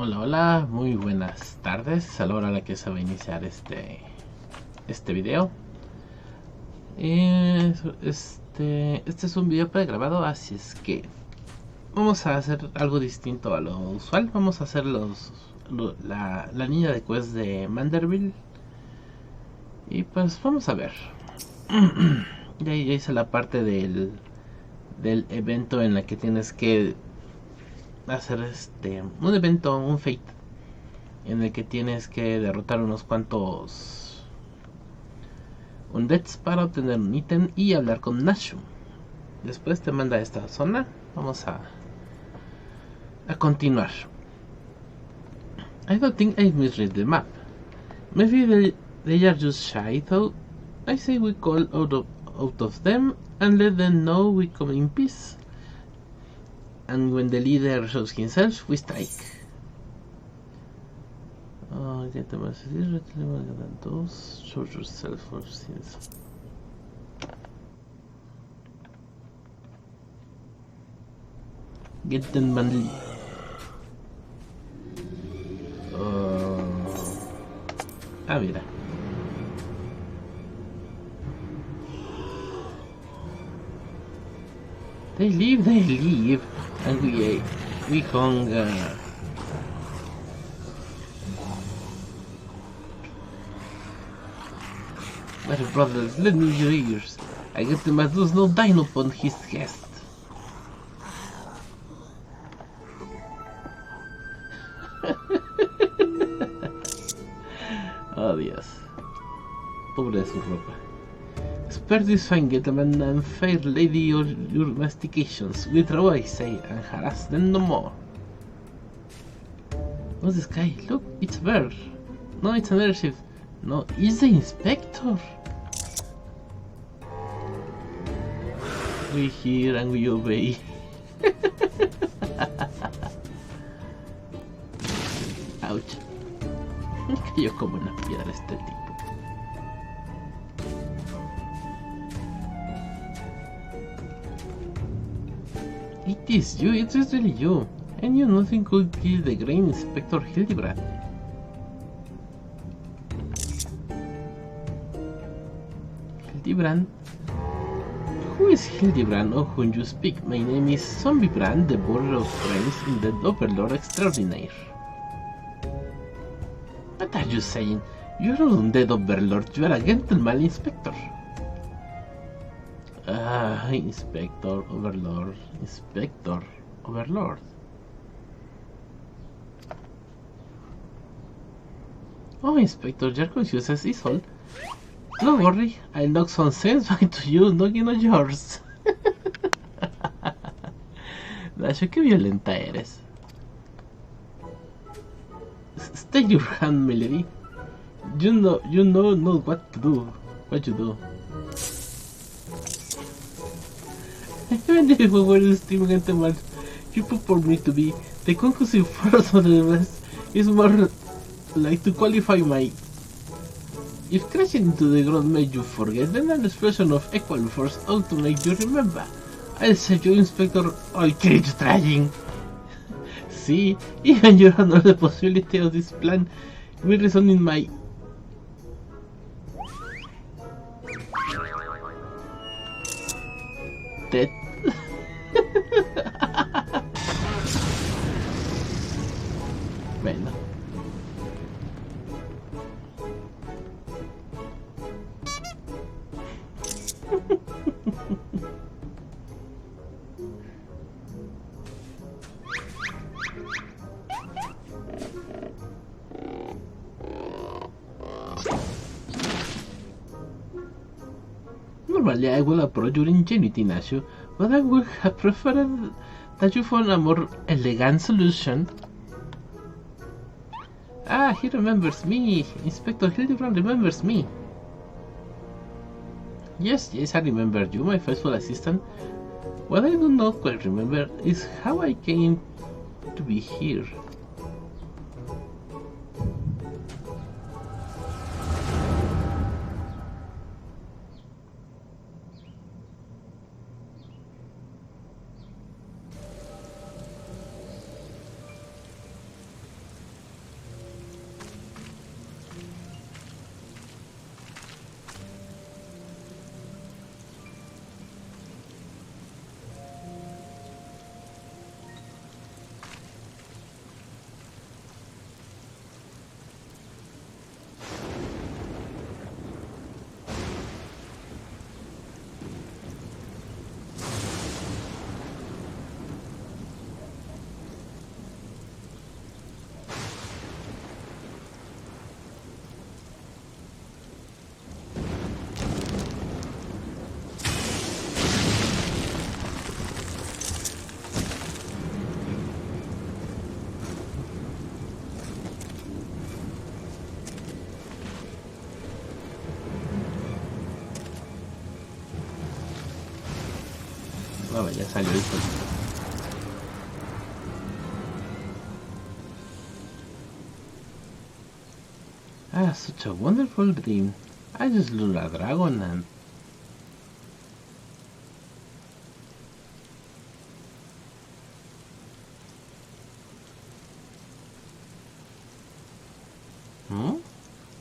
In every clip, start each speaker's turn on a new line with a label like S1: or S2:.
S1: Hola, hola, muy buenas tardes a la hora a la que se va a iniciar este video. Este es un video pregrabado, así es que vamos a hacer algo distinto a lo usual. Vamos a hacer la niña de quest de Manderville. Y pues vamos a ver. Ya hice la parte del evento en la que tienes que hacer un evento, un fate, en el que tienes que derrotar unos cuantos undeads para obtener un ítem y hablar con Nashu. Después te manda a esta zona. Vamos a continuar. I don't think I misread the map. Maybe they are just shy though. I say we call out of them and let them know we come in peace. And when the leader shows himself, we strike. Ya te vas a decir, those, show yourself for since. Get them manly. Mira. They leave, and we hunger. My brothers, lend me your ears. I get them as lose no dine upon his guest. Oh Dios. Pobre de su ropa. Spare this fine gentleman and fair lady your mastications. Withdraw, I say, and harass them no more. What's this guy? Look, it's a bird. No, it's an airship. No, it's the inspector. We hear and we obey. Ouch. Cayó como una piedra este tipo. It is you, it is really you. And you nothing could kill the great Inspector Hildibrand. Hildibrand? Who is Hildibrand of whom you speak? My name is Zombiebrand, the border of friends in the Overlord Extraordinaire. What are you saying? You are not undead Overlord, you are a gentleman Inspector. Inspector, Overlord, Inspector, Overlord. Oh, Inspector, you're confused as is all. Don't worry, I'll knock some sense back to you, knocking on yours. Dasho, qué violenta eres. Stay your hand, milady. You know not what to do. What you do. Even if we were still gentlemen, you purport me to be the conclusive force of the rest is more like to qualify my. If crashing into the ground made you forget, then an expression of equal force ought to make you remember. I'll save you, Inspector. I'll kill you trying. See, even you know the possibility of this plan will reason in my. Death. Bueno. Normally I will approach your ingenuity, Nashu, but I would have preferred that you found a more elegant solution. Ah, he remembers me. Inspector Hildibrand remembers me. Yes, I remember you, my faithful assistant. What I do not quite remember is how I came to be here. ya salió el solito. Ah, such a wonderful dream. I just lured a dragon and...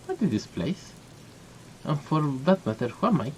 S1: What is this place? And for that matter, who am I?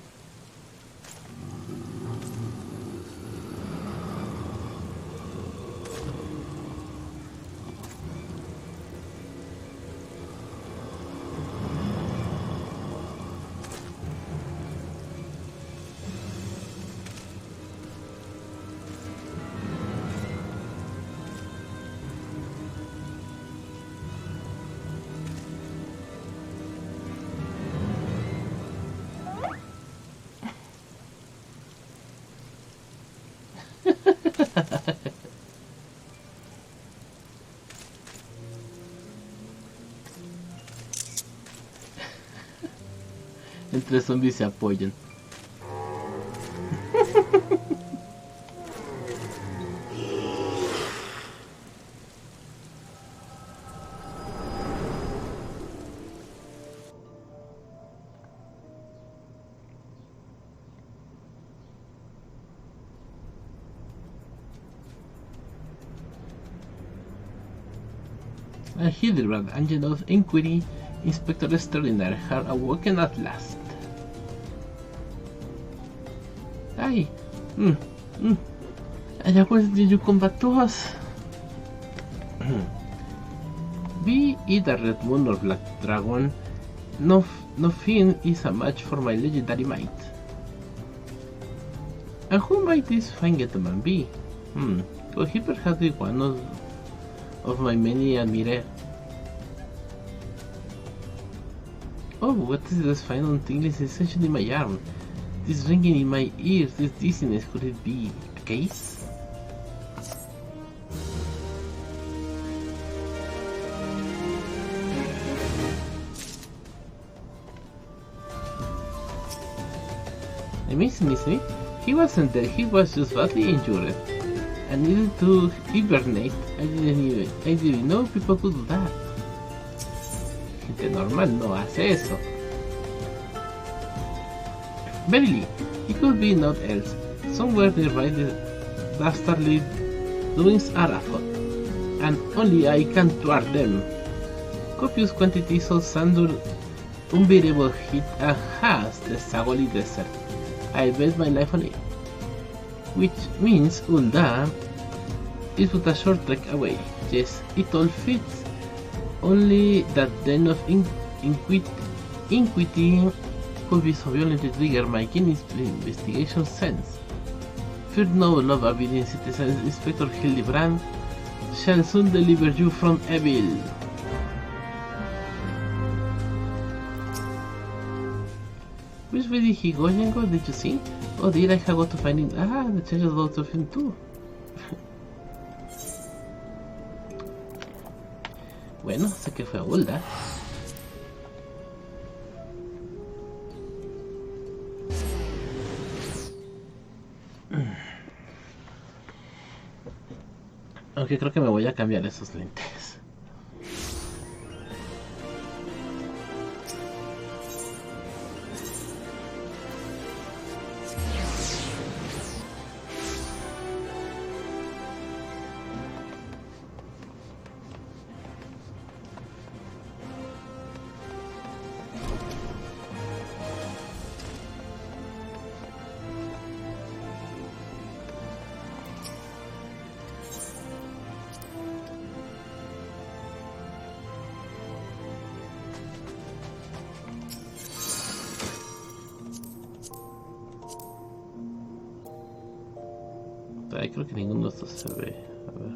S1: Entre zombies se apoyan. Hildibrand, Angel of Inquiry, Inspector Extraordinary, have awoken at last. Hi. I was did you combat to us? Be it a red moon or black dragon, no fiend is a match for my legendary might. And who might this fine gentleman be? Could he perhaps be one of my many admirer? Oh, what is this final tingling sensation in my arm? This ringing in my ears, this dizziness, could it be a case? Amazingly, he wasn't dead, he was just badly injured. I needed to hibernate. I didn't know people could do that. Gente normal no hace eso. Verily, he could be naught else. Somewhere nearby the dastardly doings are afoot, and only I can thwart them. Copious quantities of sandur, unbearable heat, and has the Sagoli Desert. I bet my life on it. Which means Ulda is but a short trek away. Yes, it all fits. Only that den of iniquity could be so violently trigger my keen investigation sense. Fear no, love-abiding citizen, Inspector Hildibrand shall soon deliver you from evil. Which way did he go, Jengo? Did you see? Oh, did I have got to find him? Ah, the changes lots of him too. Bueno, sé que fue a Ulda. Aunque creo que me voy a cambiar esos lentes. Creo que ninguno de estos se ve. A ver.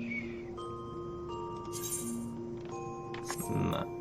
S1: No.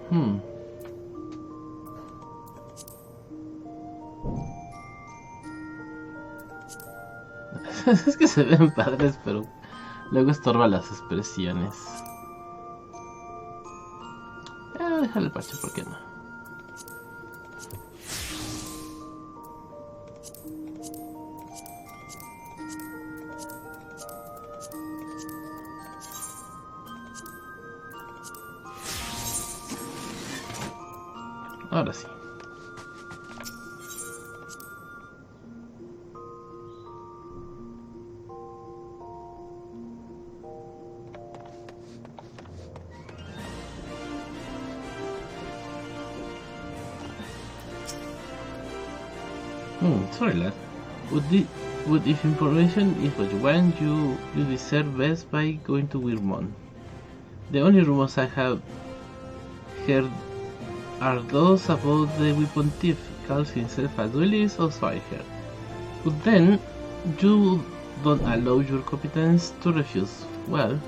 S1: Hmm. Es que se ven padres, pero luego estorba las expresiones. Déjale el parche, ¿por qué no? Ahora sí. Sorry lad. Would if information is what you want, you deserve best by going to Weirmon. The only rumors I have heard are those about the weapon thief calls himself a duelist, or so I heard. But then, you don't allow your competence to refuse. Well...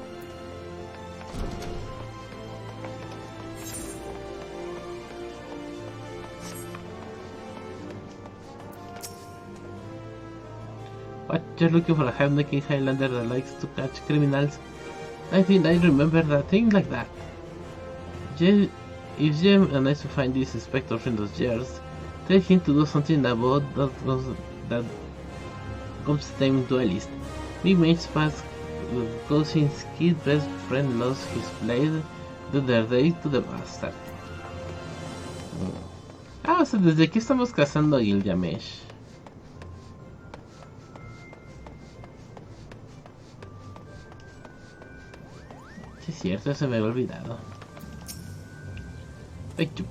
S1: What, you're looking for a high-necking Highlander that likes to catch criminals? I think I remember that thing like that. If Jem managed to find this inspector from those years, tell him to do something about that ghost-named duelist. We made fast cousin's kid best friend lost his blade the other day to the bastard. O sea, desde aquí estamos cazando a Gilgamesh. Sí, es cierto, se me había olvidado.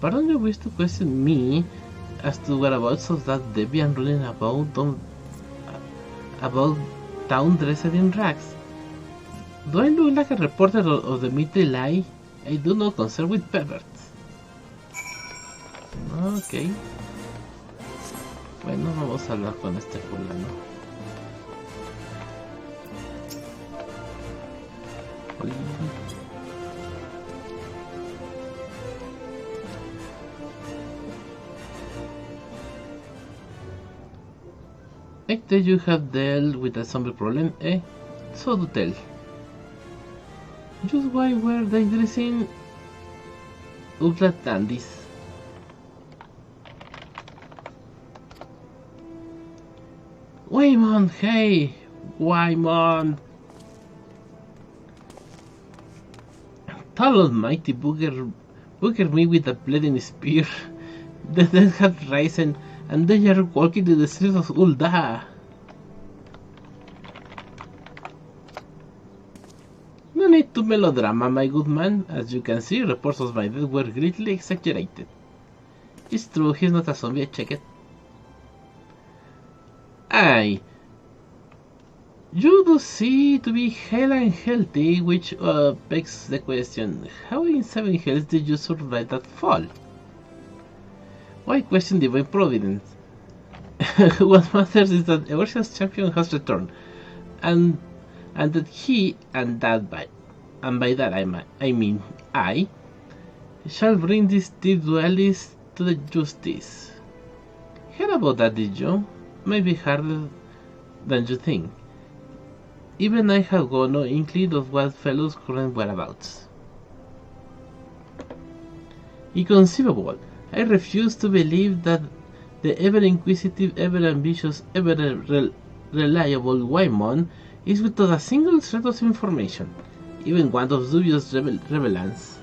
S1: Pardon your wish to question me as to whereabouts of that deviant running about town dressed in rags. Do I look like a reporter of the Midday Lie? I do not concern with perverts. Ok. Bueno, vamos a hablar con este fulano. I tell you have dealt with a zombie problem, eh? So do tell. Just why were they dressing ugly dandies? Waymond, hey! Waymond! Tall almighty booger me with a bleeding spear. The dead have risen, and they are walking to the streets of Ulda. No need to melodrama, my good man. As you can see, reports of my death were greatly exaggerated. It's true, he's not a zombie, I check it. Aye. You do see to be hale and healthy, which begs the question, how in 7 hells did you survive that fall? Why question divine providence? What matters is that Evorsia's champion has returned, and that he, and by that I mean I, shall bring this deep duelist to the justice. Heard about that, did you? Maybe harder than you think. Even I have got no inkling of what fellow's current whereabouts. Inconceivable. I refuse to believe that the ever-inquisitive, ever-ambitious, ever-reliable Waymon is without a single thread of information, even one of dubious relevance.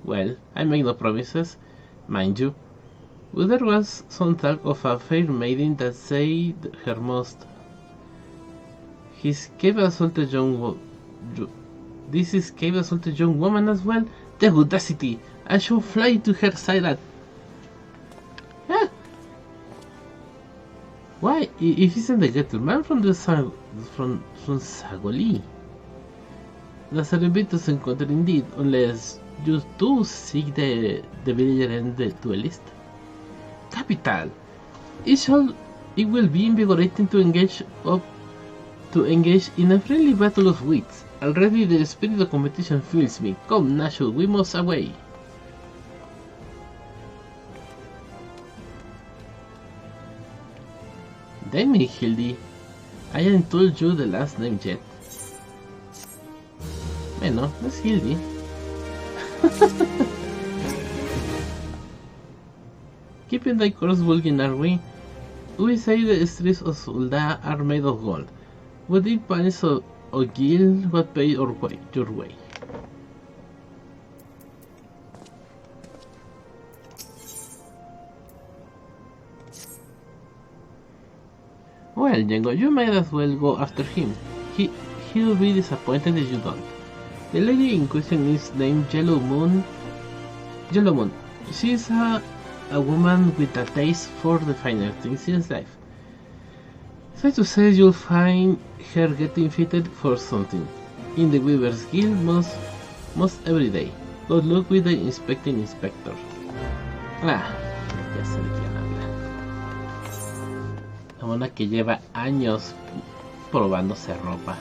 S1: Well, I make no promises, mind you. But there was some talk of a fair maiden that said her most. This cave assaulted young woman as well. The audacity! I shall fly to her side at. Why? If isn't the gettle man from Sagoli? The celebrity se encounter indeed, unless you do seek the villager and the duelist. Capital. It will be invigorating to engage in a friendly battle of wits. Already the spirit of competition fills me. Come, Nashu, we must away. Damn it, Hildy. I haven't told you the last name yet. Bueno, es Hildy. Keeping thy course, Vulcan, are we? We say the streets of Ulda are made of gold. Would it punish or gild what pay your way? Well, Jengo, you might as well go after him. He'll be disappointed if you don't. The lady in question is named Yellow Moon. She's a woman with a taste for the finer things in life. Sad to say, you'll find her getting fitted for something. In the Weaver's Guild most every day. Good luck with the inspecting inspector. Ah, ya sé de quién habla. La mona que lleva años probándose ropa.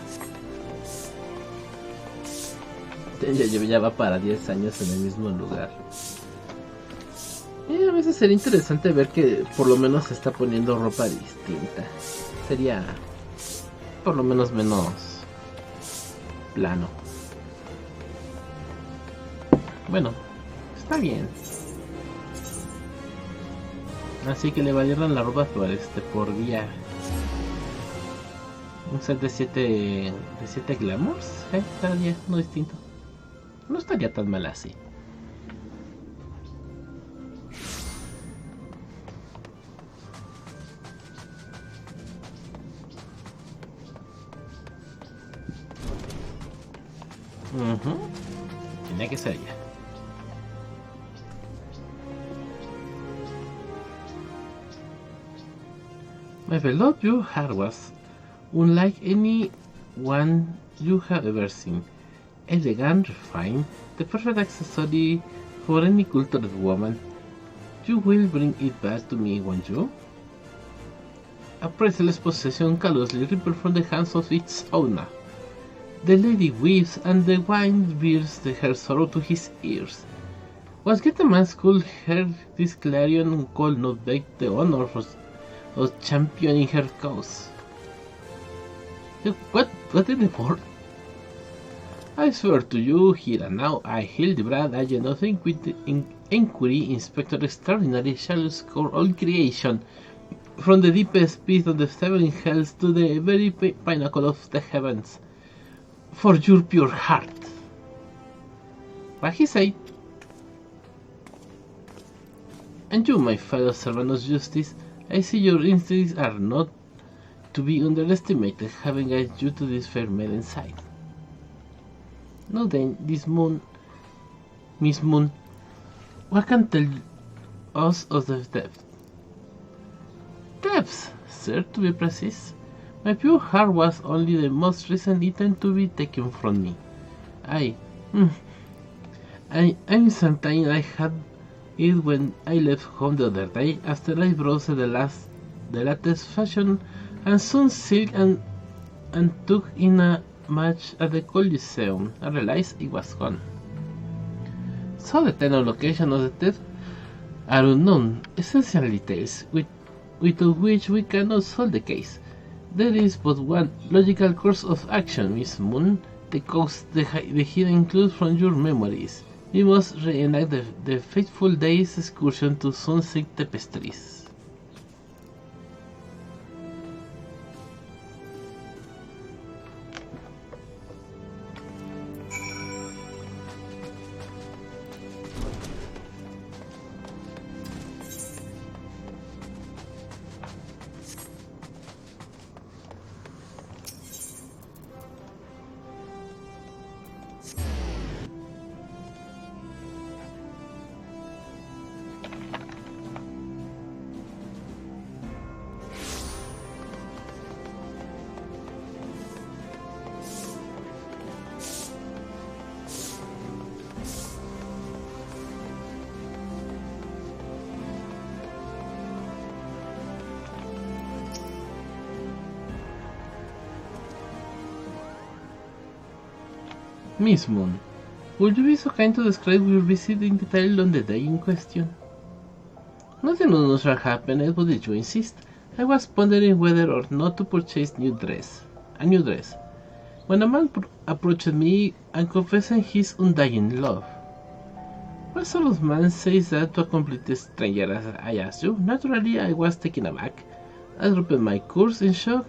S1: Ya va para 10 años en el mismo lugar. A veces sería interesante ver que por lo menos se está poniendo ropa distinta. Sería por lo menos menos plano. Bueno, está bien. Así que le valieron la ropa por día. Un set de 7 glamours, cada día, uno distinto. No estaría tan mal así. Tenía que ser ella. My beloved, your hair was unlike any one you have ever seen. Elegant, refined, the perfect accessory for any cultured woman. You will bring it back to me, won't you? A priceless possession callously ripped from the hands of its owner. The lady weeps, and the wine bears her sorrow to his ears. Was Getaman's could hear this clarion call not beg the honor of championing her cause? What in the world? I swear to you, here and now, I, Hildibrand, agent of Inquiry, Inspector Extraordinary, shall score all creation, from the deepest pit of the seven hells to the very pinnacle of the heavens, for your pure heart. What he said. And you, my fellow servant of justice, I see your instincts are not to be underestimated, having guided you to this fair maiden's side. Now then, Miss Moon, what can tell us of the depth? Depths, sir, to be precise. My pure heart was only the most recent item to be taken from me. I'm certain I had it when I left home the other day, after I browsed the latest fashion and some silk and took in a match at the Coliseum. I realized it was gone. So the time and location of the theft are unknown, essential details without which we cannot solve the case. There is but one logical course of action, Miss Moon, the hidden clues from your memories. We must reenact the fateful day's excursion to Sunset Tapestries. Miss Moon, would you be so kind to describe your visit in detail on the day in question? Nothing unusual happened, but did you insist? I was pondering whether or not to purchase a new dress, when a man approached me and confessed his undying love. What sort of man says that to a complete stranger, as I asked you? Naturally, I was taken aback. I dropped my course in shock,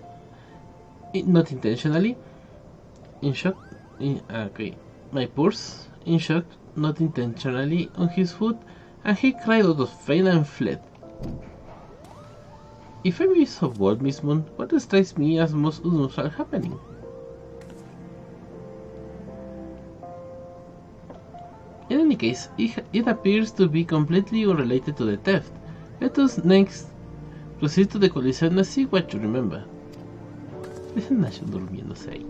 S1: not intentionally. In shock, my purse, in shock, not intentionally, on his foot, and he cried out of pain and fled. If I may be so bold, Miss Moon, what strikes me as most unusual happening? In any case, it appears to be completely unrelated to the theft. Let us next proceed to the collision and see what you remember. Dejen a Nacho durmiéndose ahí.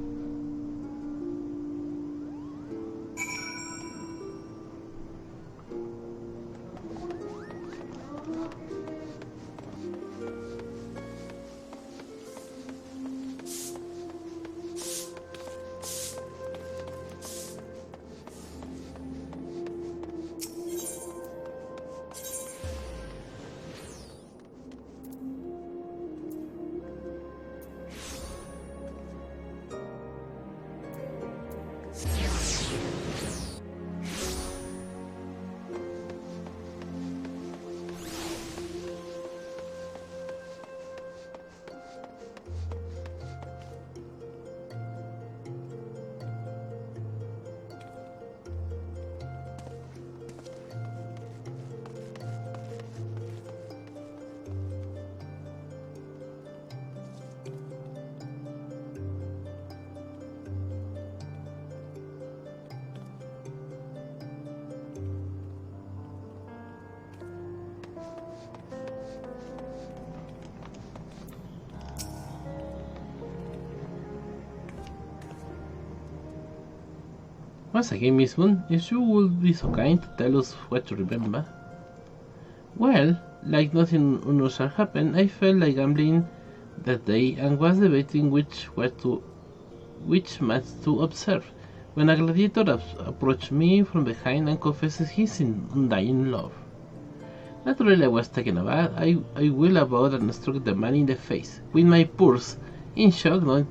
S1: Once again, Miss Moon, if you would be so kind to tell us what you remember. Well, like nothing unusual happened, I felt like gambling that day and was debating which match to observe, when a gladiator approached me from behind and confessed his undying love. Naturally, I was taken aback. I wheeled about and struck the man in the face, with my purse, in shock, not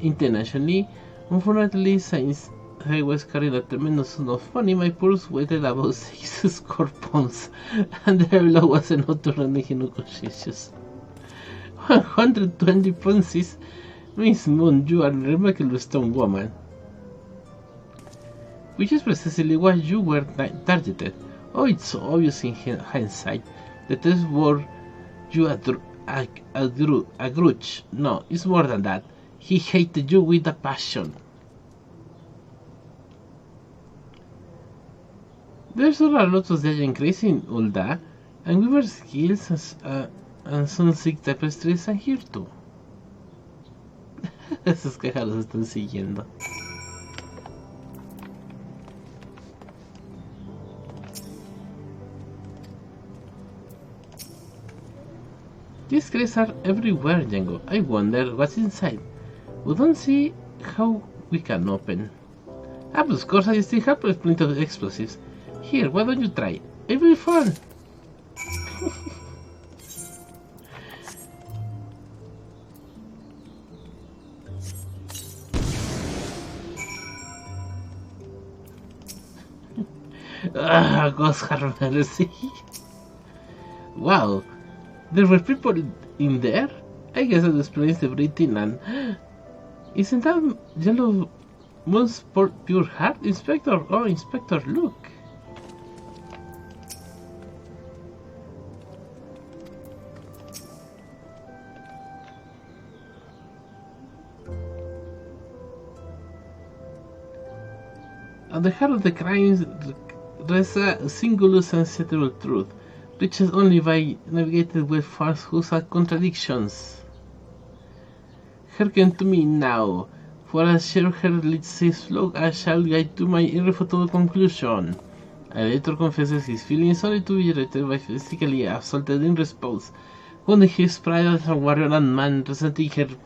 S1: intentionally. Unfortunately, since I was carrying a tremendous sum of money, my purse weighed about 6 score pounds, and the blow was enough to render him unconscious. 120 pounds is... Miss Moon, you are a remarkable strong woman. Which is precisely what you were targeted. Oh, it's so obvious in hindsight. The test wore you a grudge. No, it's more than that. He hated you with a passion. There's a lot of legend crazy in Ulda, and we were skills and some sick tapestries are here too. Esos quejas los están siguiendo. These crates are everywhere, Jengo. I wonder what's inside. We don't see how we can open. Ah, but of course I still have plenty of explosives. Here, why don't you try? It will be fun! Ghost have mercy. Wow, there were people in there? I guess that explains the breathing and... Isn't that Yellow Moon's pure heart? Inspector, oh, Inspector, look! At the heart of the crimes rests a singular sensible truth, reached only by navigated with falsehoods and contradictions. Hearken to me now, for as Sherher leads his flock, I shall guide to my irrefutable conclusion. A later confesses his feelings only to be retrieved by physically assaulted in response, when his pride as a warrior and man, resenting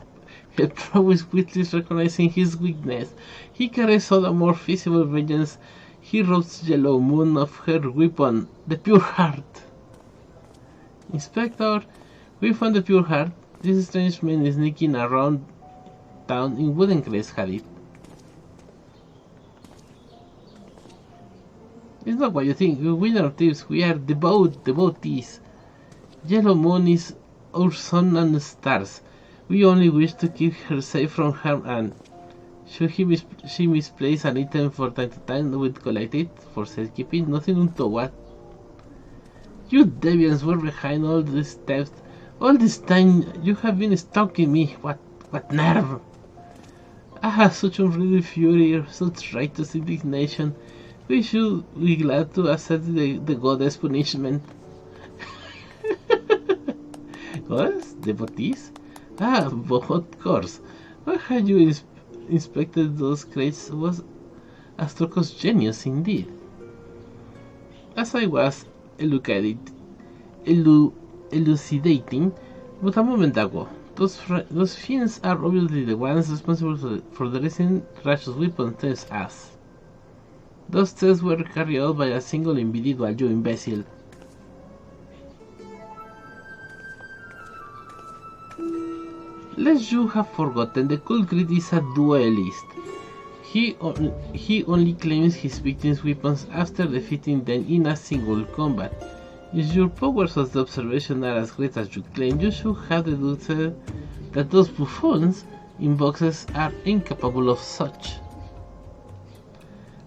S1: Her prowess quickly recognizing his weakness. He carries all the more visible vengeance. He robs Yellow Moon of her weapon, the Pure Heart. Inspector, we found the Pure Heart. This strange man is sneaking around town in Wooden Crest had it. It's not what you think. We are thieves. We are devotees. Yellow Moon is our sun and stars. We only wish to keep her safe from harm, and should she misplace an item from time to time, we'll collect it for safekeeping. Nothing untoward. You deviants were behind all this theft. All this time you have been stalking me. What nerve! I have such unreal fury, such righteous indignation. We should be glad to accept the goddess punishment. Goddess? Devotees? Ah, but of course. Why had you inspected those crates was Astroco's genius indeed. As I was elucidating but a moment ago, those fiends are obviously the ones responsible for the recent righteous weapon test us. Those tests were carried out by a single individual, you imbecile. Lest you have forgotten, the culprit is a duelist. He only claims his victims' weapons after defeating them in a single combat. If your powers of the observation are as great as you claim, you should have deduced that those buffoons in boxes are incapable of such.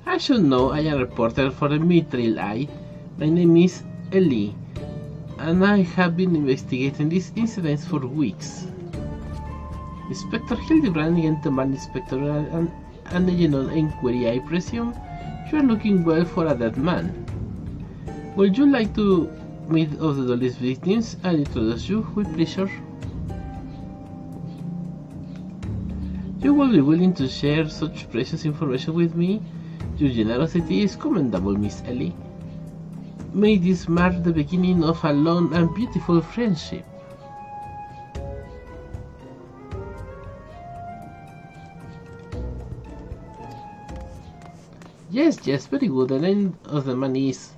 S1: I should know. I am a reporter for the Mithril Eye. My name is Ellie, and I have been investigating these incidents for weeks. Inspector Hildibrand, gentleman inspector, and a general inquiry, I presume. You are looking well for a dead man. Would you like to meet of the duelist victims and introduce you with pleasure? You will be willing to share such precious information with me? Your generosity is commendable, Miss Ellie. May this mark the beginning of a long and beautiful friendship. Yes, very good. The name of the man is...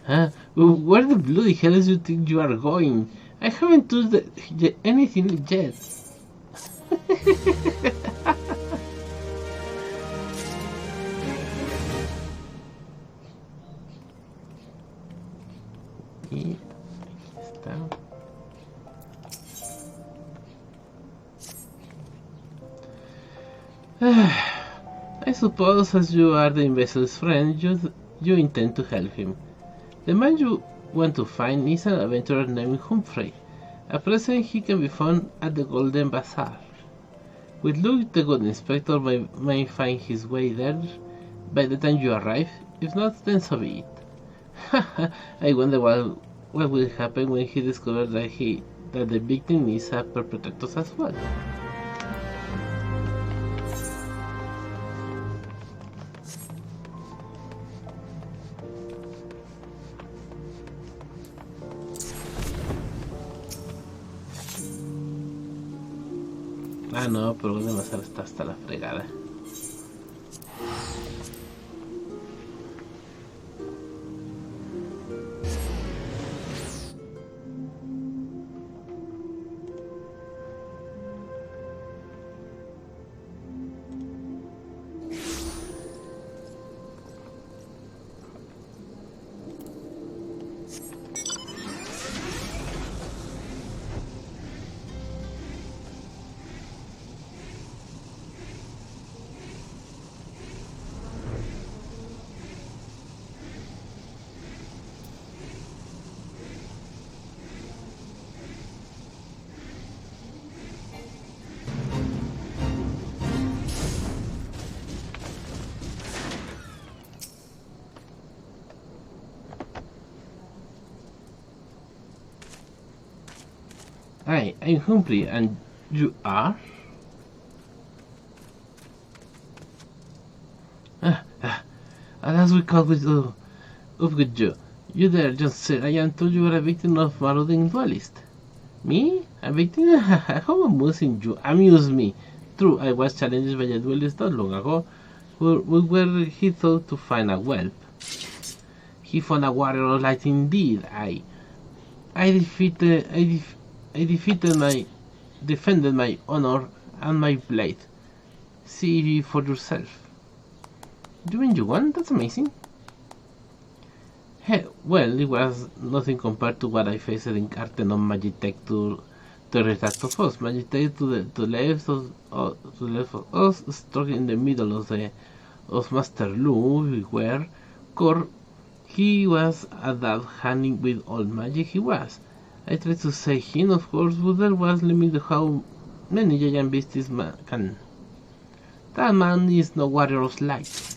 S1: Huh? Where the bloody hell do you think you are going? I haven't touched anything yet. Y aquí está. I suppose, as you are the imbecile's friend, you intend to help him. The man you want to find is an adventurer named Humphrey. At present he can be found at the Golden Bazaar. With luck, the good inspector may find his way there by the time you arrive. If not, then so be it. I wonder what will happen when he discovers that the victim is a perpetrator as well. Ah, no, pero Golden Bazaar está hasta la fregada. Hi, I'm Humphrey, and you are? As we caught up with you. You there just said I am told you were a victim of marauding duelist. Me? A victim? How amusing you amuse me. True, I was challenged by a duelist not long ago, where he thought to find a whelp. He found a warrior of light indeed. I defended my honor and my blade. See for yourself. You mean you won? That's amazing. Hey, well, it was nothing compared to what I faced in Artenon Magitech to the rest of us. Magitech to the left of us, stuck in the middle of Master Lu, where Core he was at that handling with all magic he was. I tried to say him, of course, but there was limit to how many giant beasts this man can. That man is no warrior of light.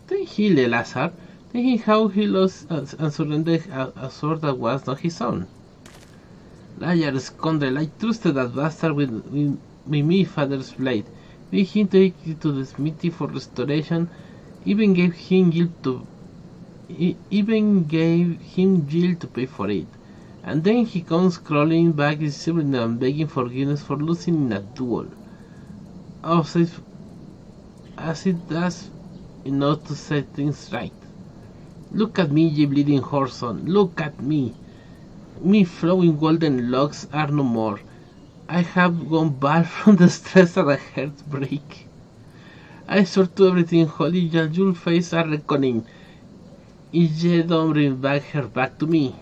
S1: Then he, Lazar, thinking how he lost and surrendered a sword that was not his own. Liar scoundrel, I trusted that bastard with my father's blade. We him take it to the smithy for restoration, even gave him guilt to pay for it. And then he comes crawling back disabling and begging forgiveness for losing in a duel. As it does enough to set things right. Look at me, ye bleeding whoreson, look at me. Me flowing golden locks are no more. I have gone bald from the stress and the heartbreak. I swear to everything holy that your face are reckoning. If ye don't bring back her back to me.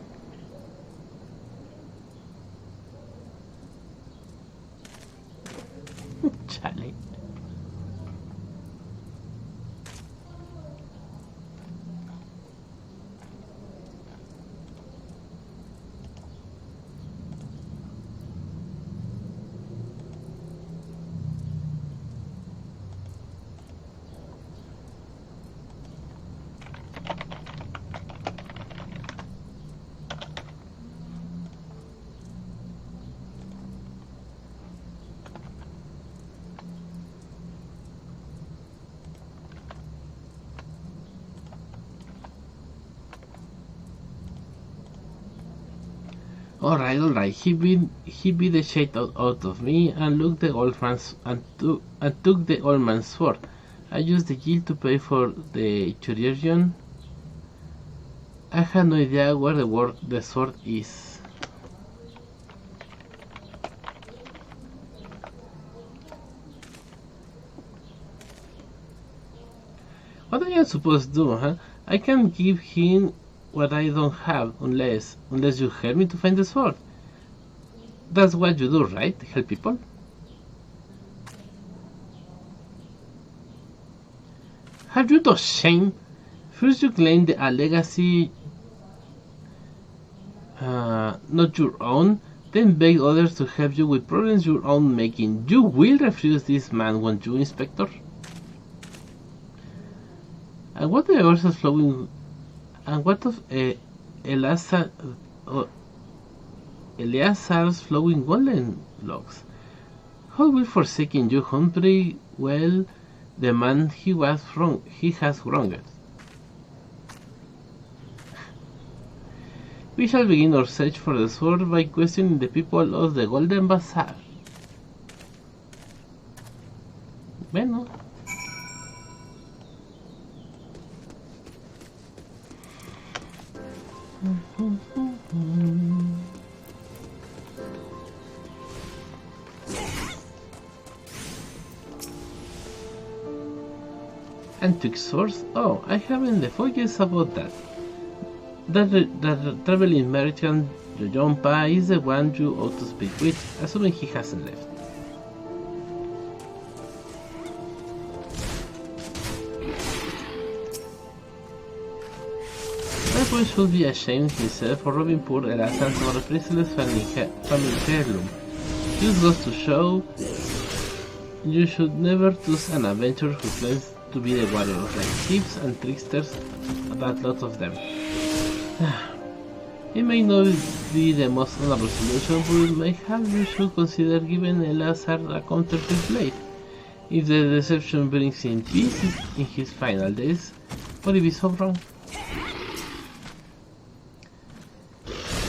S1: Chale. Alright. He beat the shade out of me and took the old man's sword. I used the guild to pay for the chirurgeon. I had no idea where the sword is. What am I supposed to do, huh? I can't give him what I don't have unless you help me to find the sword. That's what you do, right? Help people? Have you no shame? First you claim a legacy not your own, then beg others to help you with problems your own making. You will refuse this man, won't you, Inspector? And what the others is flowing? And what of Eleazar's flowing golden locks? How will forsaking you, Humphrey? Well, the man he has wronged. We shall begin our search for the sword by questioning the people of the Golden Bazaar. Bueno. Antique swords? Oh, I haven't the foggiest about that. That traveling merchant Jompa is the one you ought to speak with, assuming he hasn't left. That boy should be ashamed himself for robbing poor Elazar for a priceless family heirloom. This goes to show you should never choose an adventurer who claims to be the warrior of light. Thieves and tricksters, that lot of them. It may not be the most honorable solution, but mayhap you should consider giving Elazar a counterfeit blade. If the deception brings him peace in his final days, Would it be so wrong?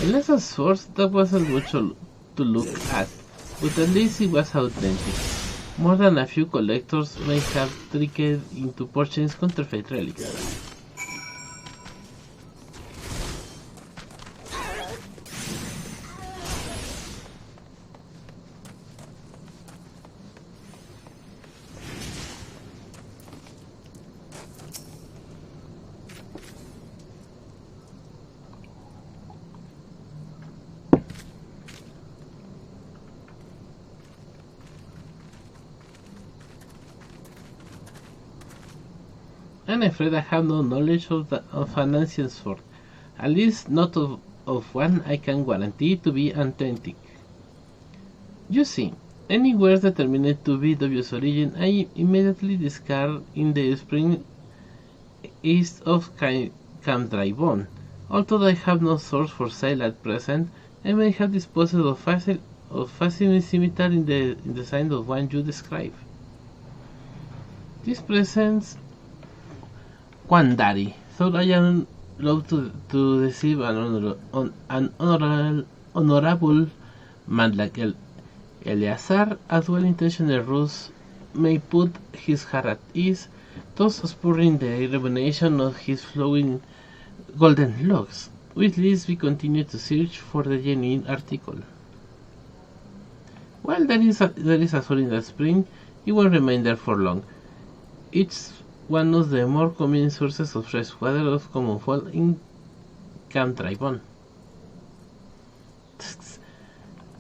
S1: Unless a source that wasn't much to look at, but at least it was authentic. More than a few collectors may have tricked into purchasing counterfeit relics. I'm afraid I have no knowledge of an ancient sword, at least not of one I can guarantee to be authentic. You see, any words determined to be dubious origin I immediately discard in the spring east of Camdraybon. Although I have no source for sale at present, I may have disposed of fascinating scimitar in the design of one you describe. This presents Quandary, thought I am loath to deceive an honorable man like Eleazar, as well-intentioned Rus may put his heart at ease, thus spurring the revelation of his flowing golden locks. With this we continue to search for the genuine article. While there is a soul in the spring, it won't remain there for long. It's one of the more common sources of fresh water of common fall in Camdraybon.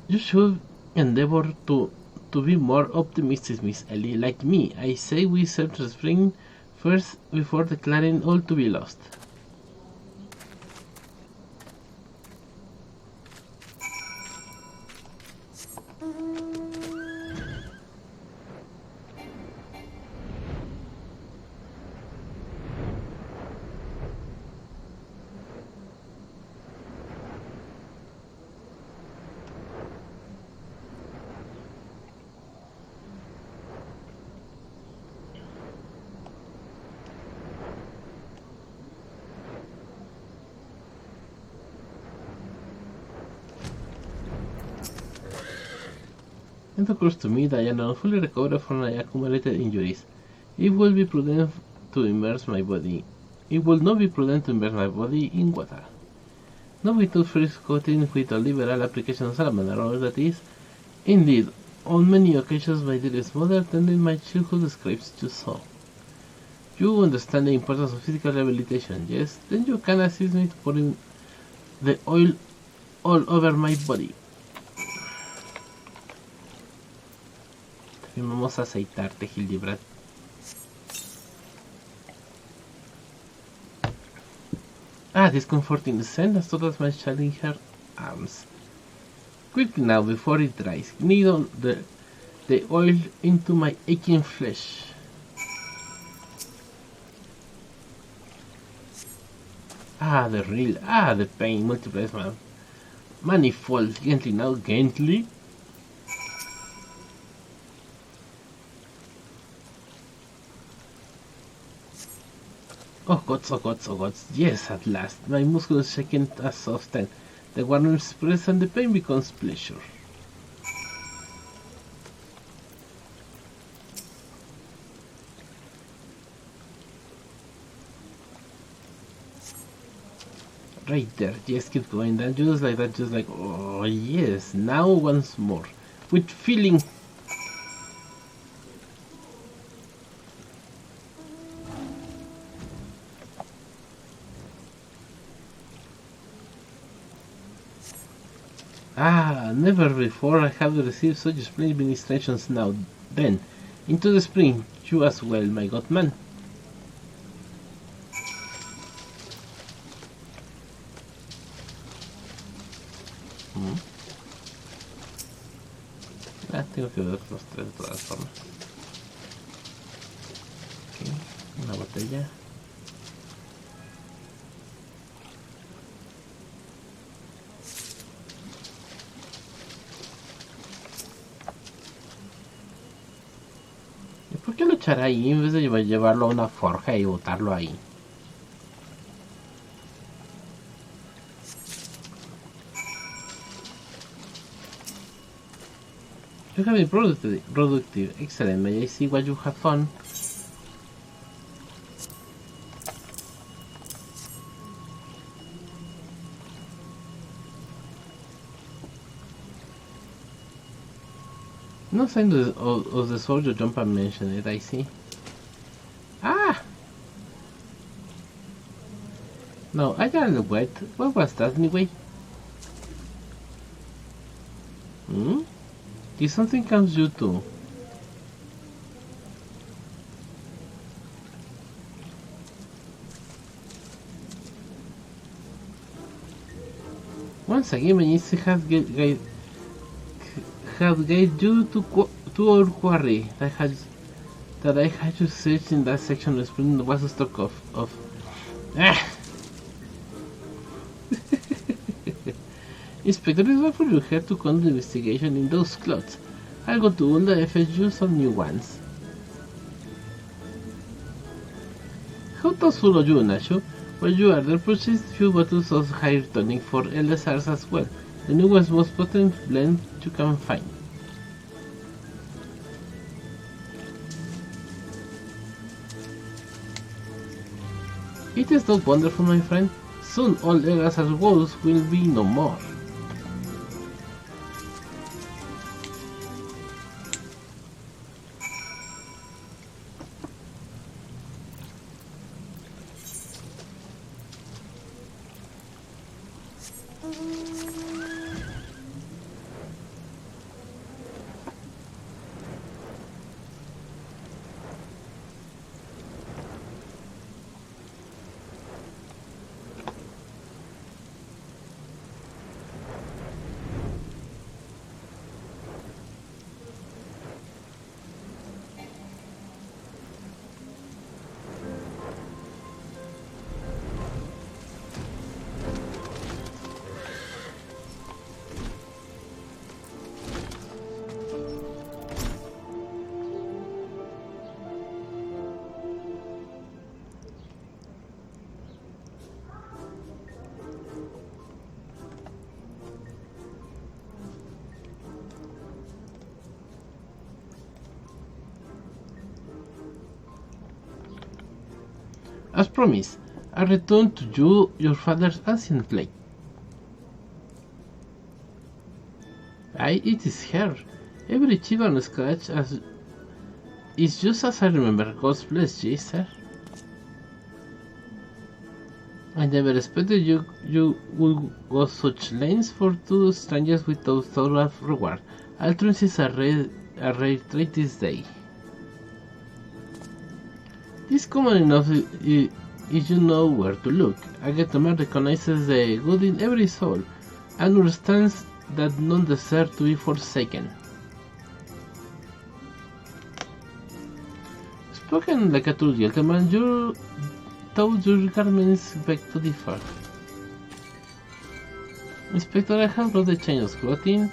S1: You should endeavor to be more optimistic, Miss Ellie. Like me, I say we search the spring first before declaring all to be lost. It occurs to me that I am not fully recovered from my accumulated injuries. It will be prudent to immerse my body. It will not be prudent to immerse my body in water. Not without first coating with a liberal application of salamander oil, that is. Indeed, on many occasions my dearest mother attended my childhood describes you so. You understand the importance of physical rehabilitation, yes? Then you can assist me to putting the oil all over my body. Vamos a aceitarte, Hildibrand. Discomforting scent as told as my child in her arms. Quick now, before it dries. Needle the oil into my aching flesh. The pain multiplies manifold. Gently now, gently. Oh gods, yes, at last. My muscles shaken as soften. The warmth spreads and the pain becomes pleasure. Right there, yes, keep going down, just like that, just like, oh yes, now once more. With feeling. Never before I have received such splendid ministrations now. Then, into the spring, you as well, my god man. Tengo que ver los tres de todas formas. Okay, una botella. ¿Por qué lo echará ahí en vez de llevarlo a una forja y botarlo ahí? You have been productive. Excellent. May I see what you have fun? No sign of the soldier jump I mentioned it, I see. Ah! No, I got a wet. What was that anyway? Hmm? Did something comes you too? Once again, my instinct has guided you to our quarry that I had to search in that section of spring was a stock of ah. Inspector, it's not for you here to conduct the investigation in those clothes. I'll go to all the FSU some new ones. How thoughtful of you, Nacho. While you are there, purchase few bottles of hair tonic for LSRs as well. The newest, most potent blend you can find. It is not wonderful, my friend. Soon all LSR walls will be no more. As promised, I return to you your father's ancient plate. It is her. Every chip and scratch is just as I remember. God bless you, sir. I never expected you would go such lengths for two strangers without thought of reward. Altruism is a rare trait this day. It's common enough if you know where to look. A gentleman recognizes the good in every soul and understands that none deserve to be forsaken. Spoken like a true gentleman, you thought your garments beg to differ. Inspector, I have brought a change of clothing.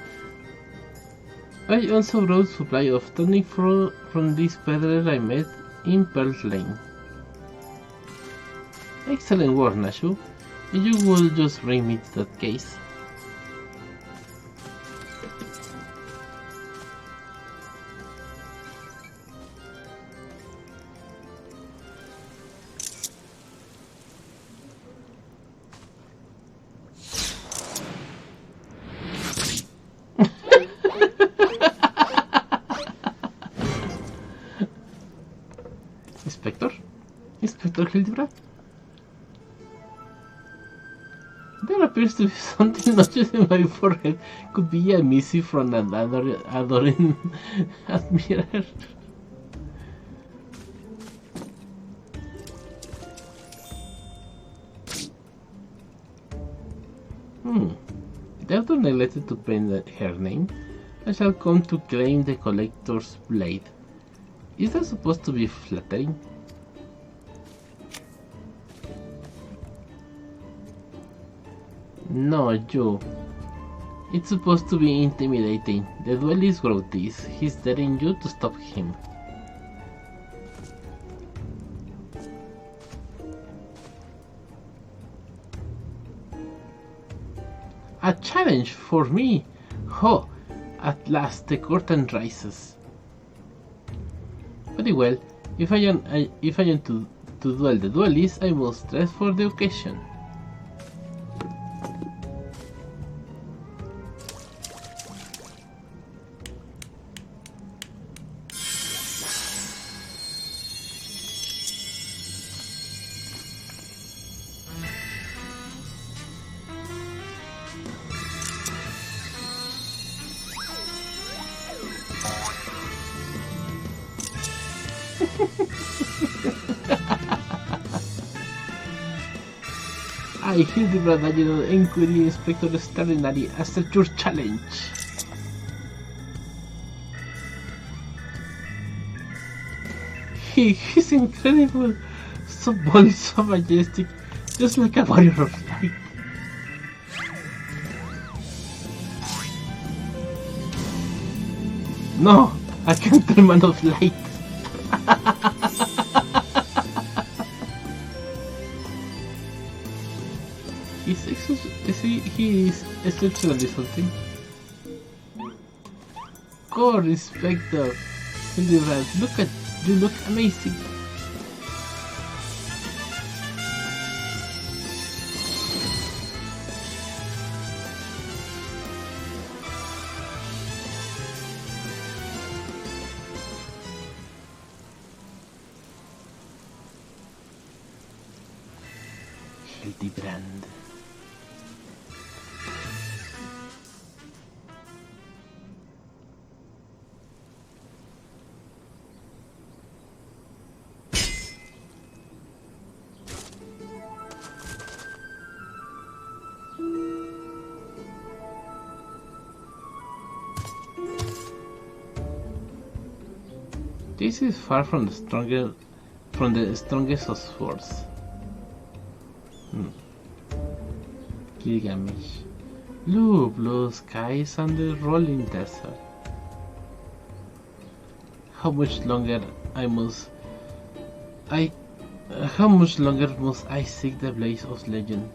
S1: I also brought supply of tonic from this peddler I met in Pearl Lane. Excellent work, Nashu. You will just bring me to that case. Inspector Hildibrand? There appears to be something notches in my forehead. Could be a missive from an adoring admirer. The author neglected to paint her name. I shall come to claim the collector's blade. Is that supposed to be flattering? No, you. It's supposed to be intimidating. The duelist wrote this. He's daring you to stop him. A challenge for me? Ho! At last the curtain rises. Very well. If I am to duel the duelist, I must dress for the occasion. I Hildibrand ARR Inquiry Inspector Extraordinary accept your challenge. He's incredible, so bold, so majestic, just like a warrior of light. No, I can't be man of light. He is exceptionally something. Core Inspector Hildibrand, look at you, look amazing. Hildibrand. This is far from the strongest of swords. Gilgamesh. Blue skies and the rolling desert. How much longer must I seek the blaze of legend?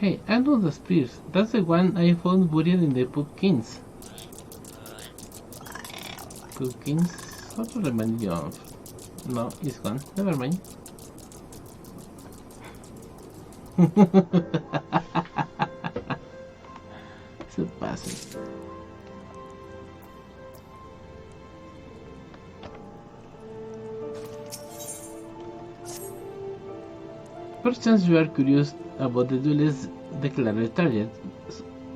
S1: Hey, I know the spears. That's the one I found buried in the pumpkins. Pumpkins? What to remind you of? No, it's gone. Never mind. Se pasa. Perchance you are curious about the duelist's declared target.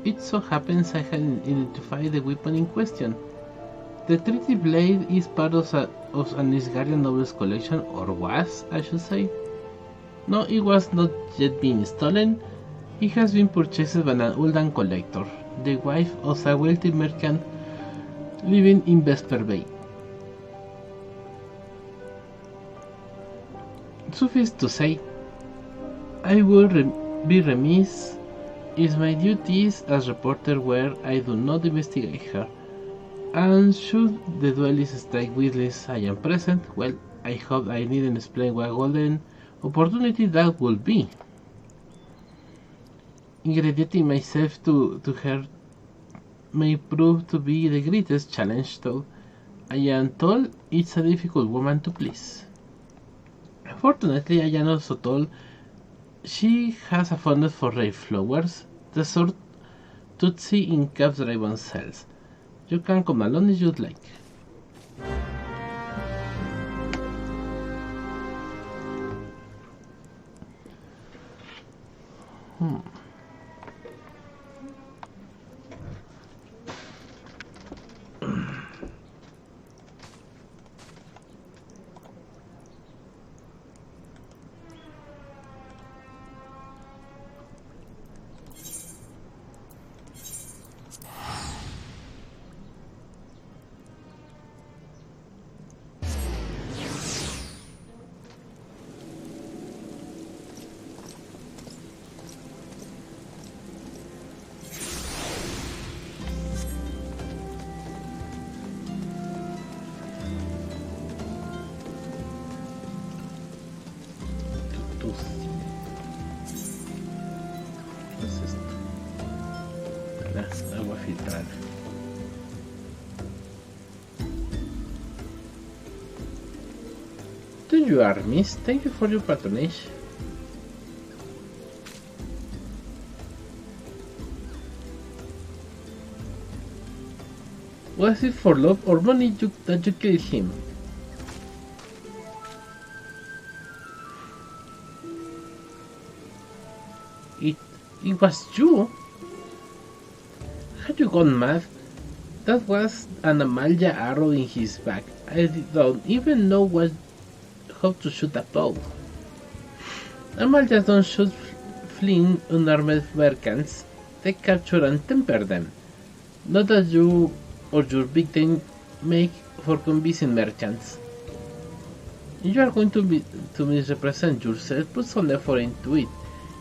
S1: It so happens I had identified the weapon in question. The Treaty Blade is part of an Isgarian Nobles collection, or was, I should say. No, it was not yet been stolen. It has been purchased by an Uldan collector, the wife of a wealthy merchant living in Vesper Bay. Suffice to say, I would be remiss if my duties as reporter were I do not investigate her, and should the duelist strike witness I am present, well, I hope I needn't explain what golden opportunity that would be. Ingrediating myself to her may prove to be the greatest challenge, though I am told it's a difficult woman to please. Fortunately, I am also told She has a fondness for red flowers, the sort Tootsie in Caps Dragon cells. You can come along if you'd like. ¿Qué es esto? Agua filtrada. Do you are miss? Thank you for your patronage. Was it for love or money that you killed him? It was you? Had you gone mad? That was an Amalia arrow in his back. I don't even know how to shoot a bow. Amalia don't shoot fleeing unarmed merchants. They capture and temper them. Not as you or your victim make for convincing merchants. If you are going to misrepresent yourself, put some effort into it.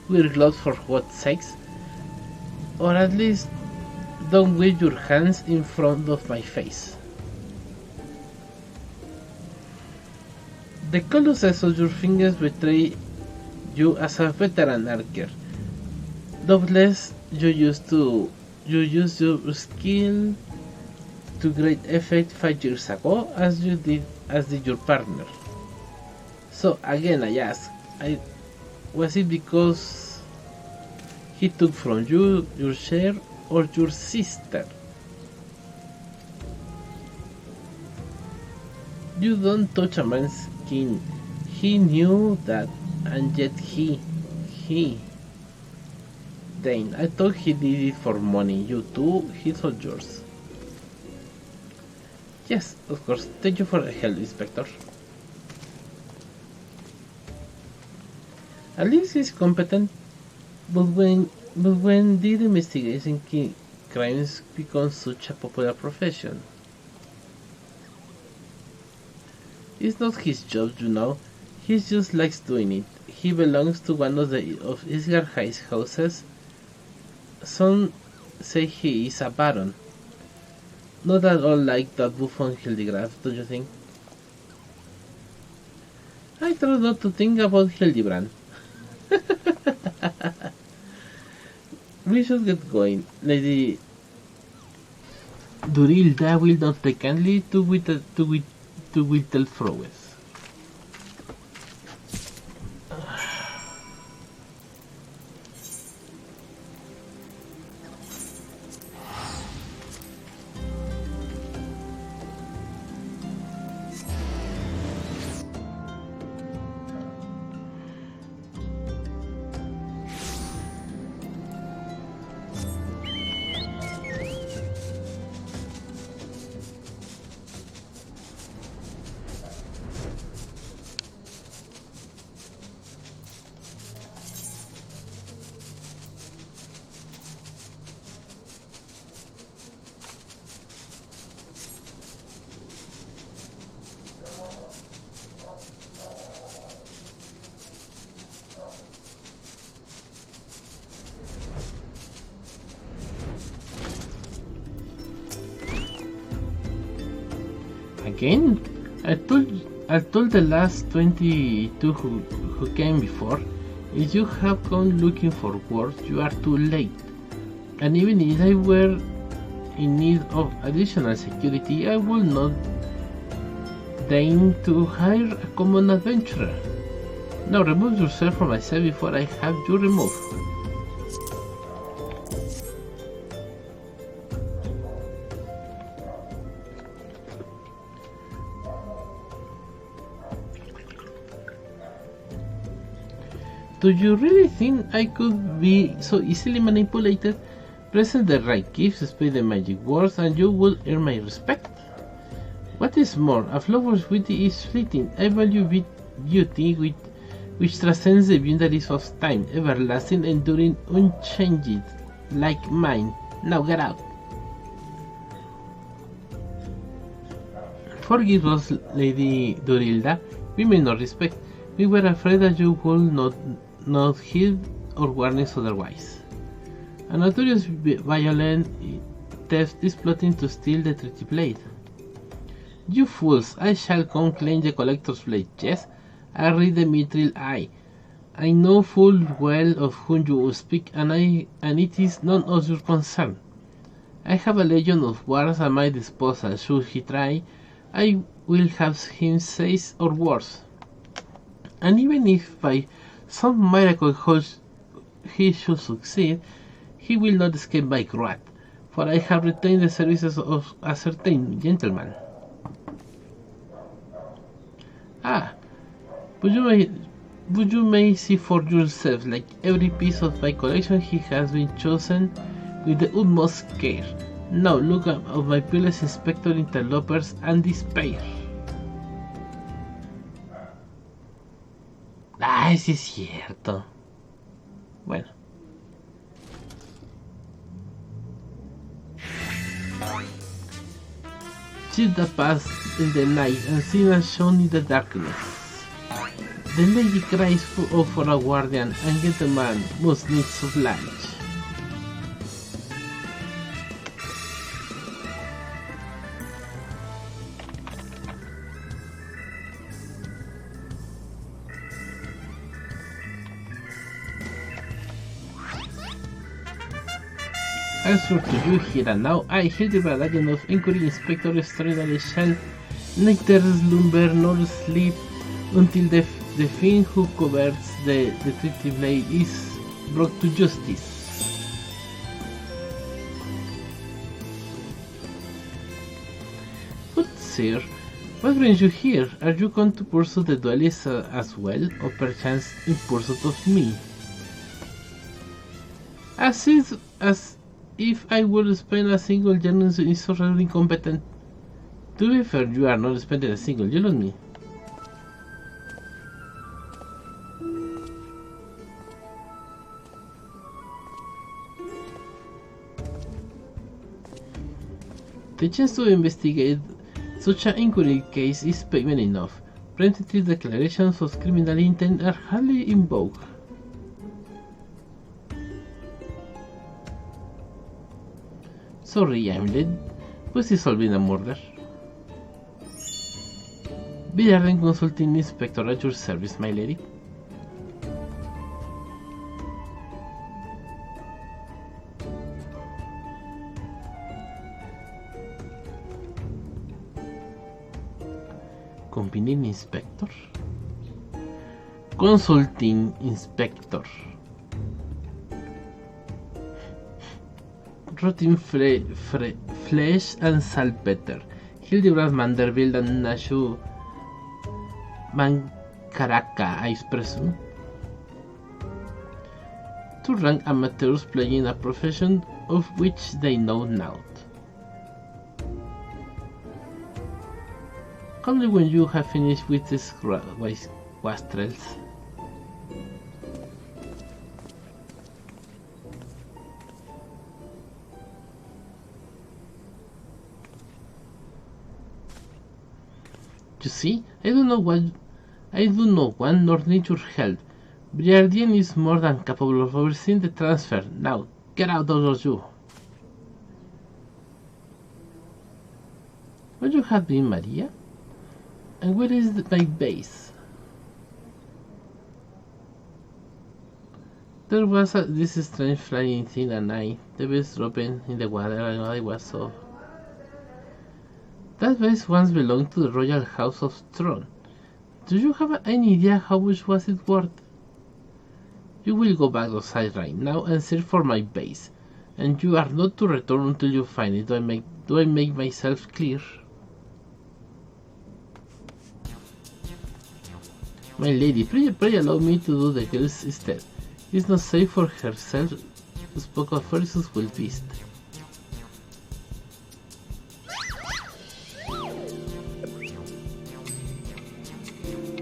S1: Wear gloves for God's sakes, or at least don't wave your hands in front of my face. The calluses of your fingers betray you as a veteran archer. Doubtless you used your skill to great effect 5 years ago, as did your partner. So again I ask, was it because he took from you your share or your sister? You don't touch a man's skin. He knew that, and yet he. Dane, I thought he did it for money. You too, he's all yours. Yes, of course. Thank you for the help, Inspector. At least he's competent, but when did investigating crimes become such a popular profession? It's not his job, you know. He just likes doing it. He belongs to one of Isgar High's houses. Some say he is a baron. Not at all like that buffon Hildibrand, don't you think? I try not to think about Hildibrand. We should get going. Lady Durilda will not take kindly to Whittle Frowes. Again? I told the last 22 who came before, if you have gone looking for work, you are too late. And even if I were in need of additional security, I would not deign to hire a common adventurer. Now remove yourself from my side before I have you removed. Do you really think I could be so easily manipulated? Press the right keys, speak the magic words, and you will earn my respect. What is more, a flower's beauty is fleeting. I value beauty which transcends the boundaries of time, everlasting, enduring, unchanged, like mine. Now get out. Forgive us, Lady Dorilda. We may not respect. We were afraid that you would not heed or warn us otherwise. A notorious violent theft is plotting to steal the treaty blade. You fools, I shall come claim the collector's blade. Yes, I read the mithril eye. I know full well of whom you speak, and it is none of your concern. I have a legion of wards at my disposal. Should he try, I will have him safe or worse. And even if by some miracle he should succeed, he will not escape my wrath, for I have retained the services of a certain gentleman. Ah, but you may see for yourself. Like every piece of my collection, he has been chosen with the utmost care. Now look at my peerless inspector, interlopers, and despair. Ah, sí es cierto. Bueno. See the past in the night and sinners shone in the darkness. The lady cries for a guardian, and gentleman must needs oblige. Answer to you here and now. I, Hildibrand ARR of Inquiry Inspector Extraordinary, shall neither slumber nor sleep until the fiend who covers the treaty blade is brought to justice. But sir, what brings you here? Are you going to pursue the duelist as well, or perchance in pursuit of me? As if I would spend a single year in so really incompetent. To be fair, you are not spending a single year on me. The chance to investigate such an inquiry case is payment enough. Preemptive declarations of criminal intent are hardly in vogue. Sorry, I'm late. Was he solving a murder? Villarren Consulting Inspector at your service, my lady. Convening Inspector? Consulting Inspector. Rotting flesh and saltpeter. Hildibrand Vanderbilt and Nashu Mankaraka, I presume. Two rank amateurs playing a profession of which they know naught. Only when you have finished with these wastrels. You see, I do not want nor need your help. Briardian is more than capable of overseeing the transfer. Now, get out of you. Would you have been Maria? And where is my base? There was this strange flying thing and the base dropping in the water, and I was so... That base once belonged to the royal house of Throne. Do you have any idea how much was it worth? You will go back outside right now and search for my base, and you are not to return until you find it. Do I make myself clear? My lady, pray allow me to do the girls instead. It's not safe for herself to spoke of versus will beast.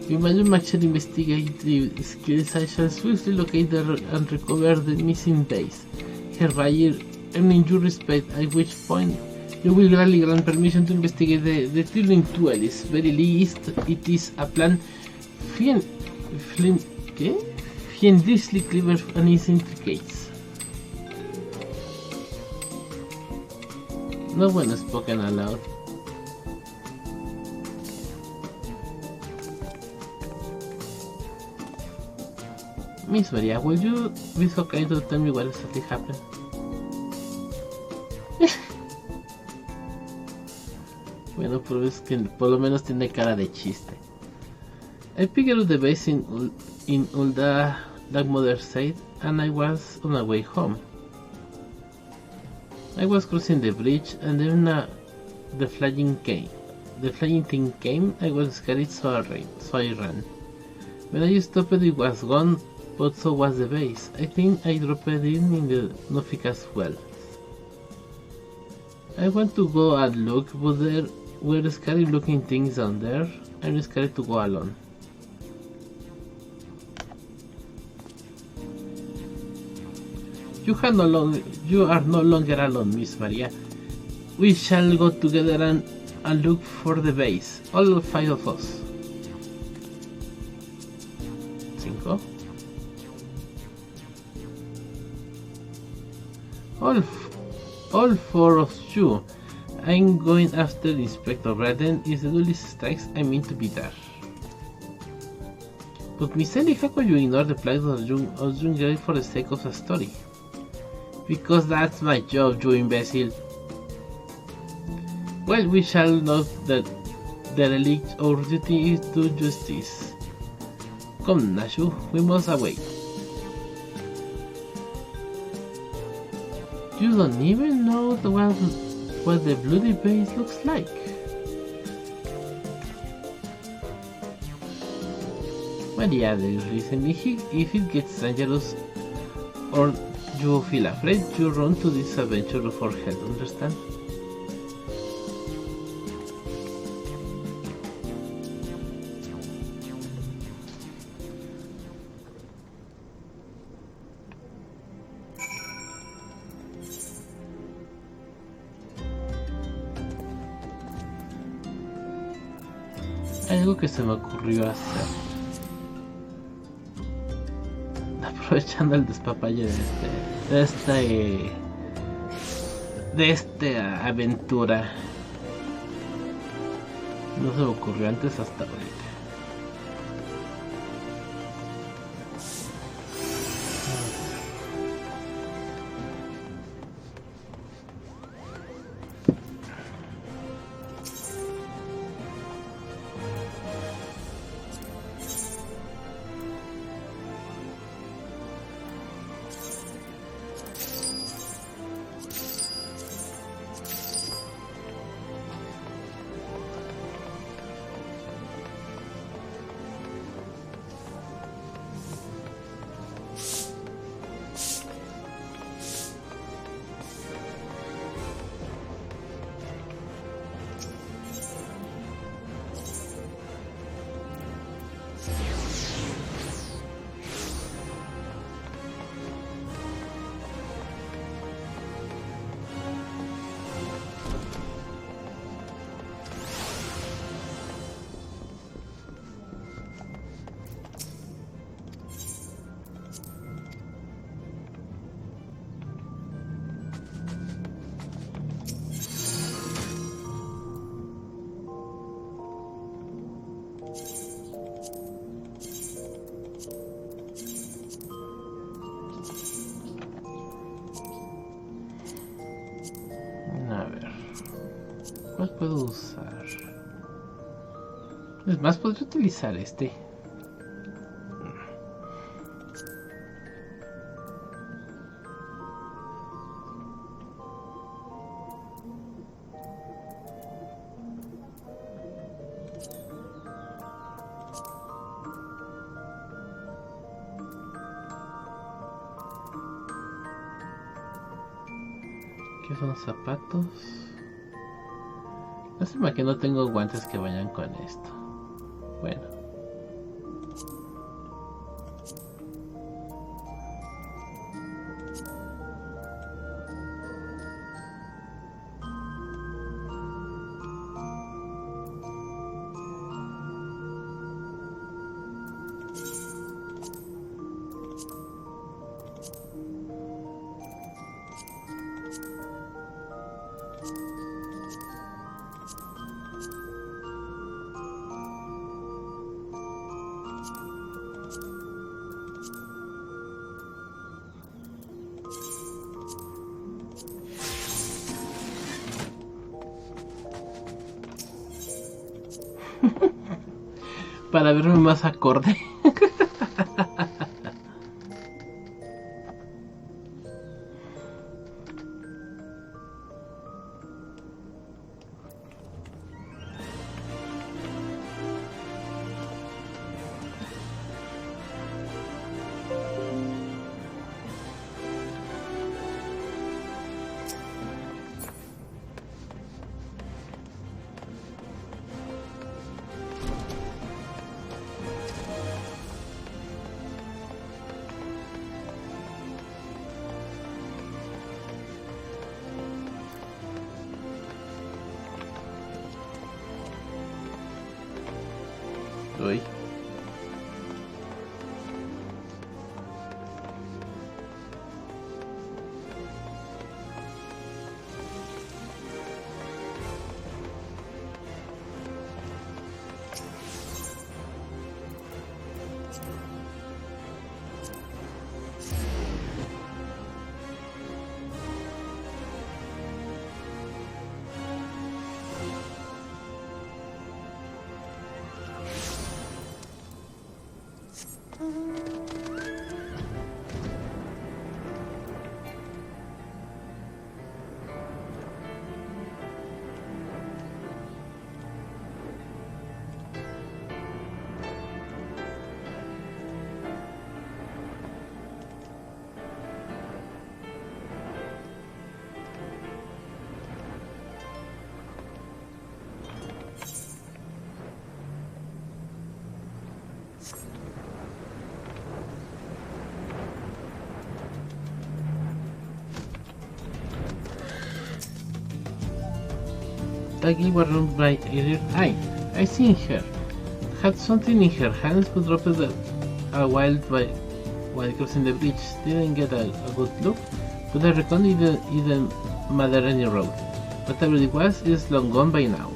S1: With my maxed investigative skills, I shall swiftly locate and recover the missing base, hereby earning your respect, at which point you will gladly grant permission to investigate the Tirling Duelist. Very least, it is a plan fiendishly clever and is intricate. No one spoken aloud. Miss Maria, will you be so kind to tell me what exactly happened? Bueno, pero es que por lo menos tiene cara de chiste. I picked up the base in Ulda, like mother said, and I was on my way home. I was crossing the bridge, and then the flying thing came. I was scared, so I ran. When I stopped, it was gone, but so was the base. I think I dropped it in the Nofica's well. I want to go and look, but there were scary looking things down there. I'm scared to go alone. You are no longer alone, Miss Maria. We shall go together and look for the base. All 5 of us. 5. All 4 of you. I'm going after Inspector Braden. If the duelist strikes, I mean to be there. But Miss Ellie, how could you ignore the plight of young girl for the sake of a story? Because that's my job, you imbecile. Well, we shall know that the relict our duty is to justice. Come, Nashu, we must away. You don't even know what the bloody base looks like. Maria, there is reason. If it gets dangerous or you feel afraid, you run to this adventure for help, understand? Algo que se me ocurrió hacer, aprovechando el despapalle de esta aventura, no se me ocurrió antes hasta ahorita. A ver, ¿cuál puedo usar? Es más, podría utilizar este. ¿Qué son los zapatos? Lástima que no tengo guantes que vayan con esto. Bueno. Para verme más acorde. Uy. Taggy Warren Bright Earlier. I seen her. Had something in her hands but dropped it while crossing the bridge. Didn't get a good look, but I reckon it didn't matter any road. Whatever it was is long gone by now.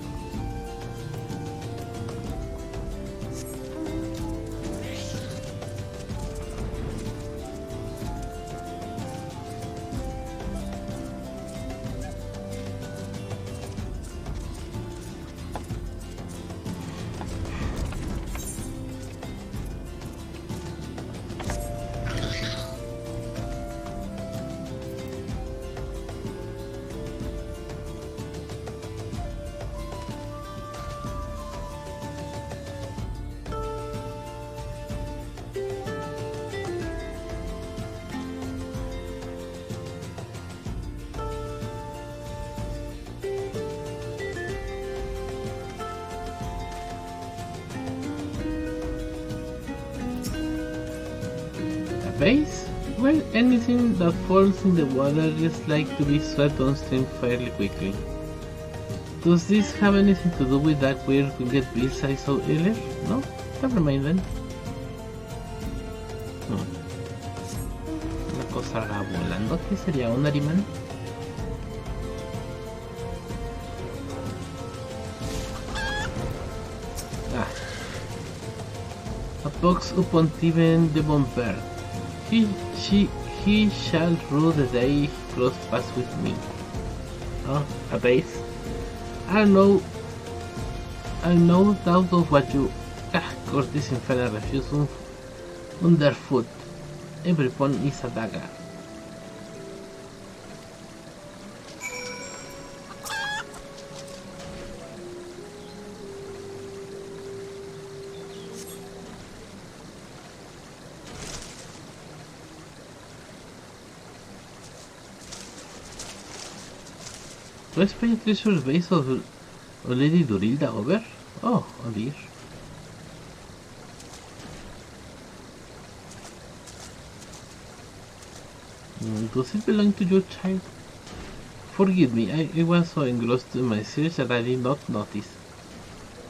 S1: Base? Well, anything that falls in the water is like to be swept downstream fairly quickly. Does this have anything to do with that weird winged beast I saw earlier? No? Never mind then. Una cosa rara volando, ¿qué sería? ¿Un arimán? A box upon Tiven the Bomber. He shall rue the day he crossed paths with me. Oh, a base. I don't know I no doubt of what you... Curtis Infernal refuse underfoot. Every pawn is a dagger. Let's pay treasure base of Lady Dorilda over? Oh dear. Does it belong to your child? Forgive me, I was so engrossed in my search that I did not notice.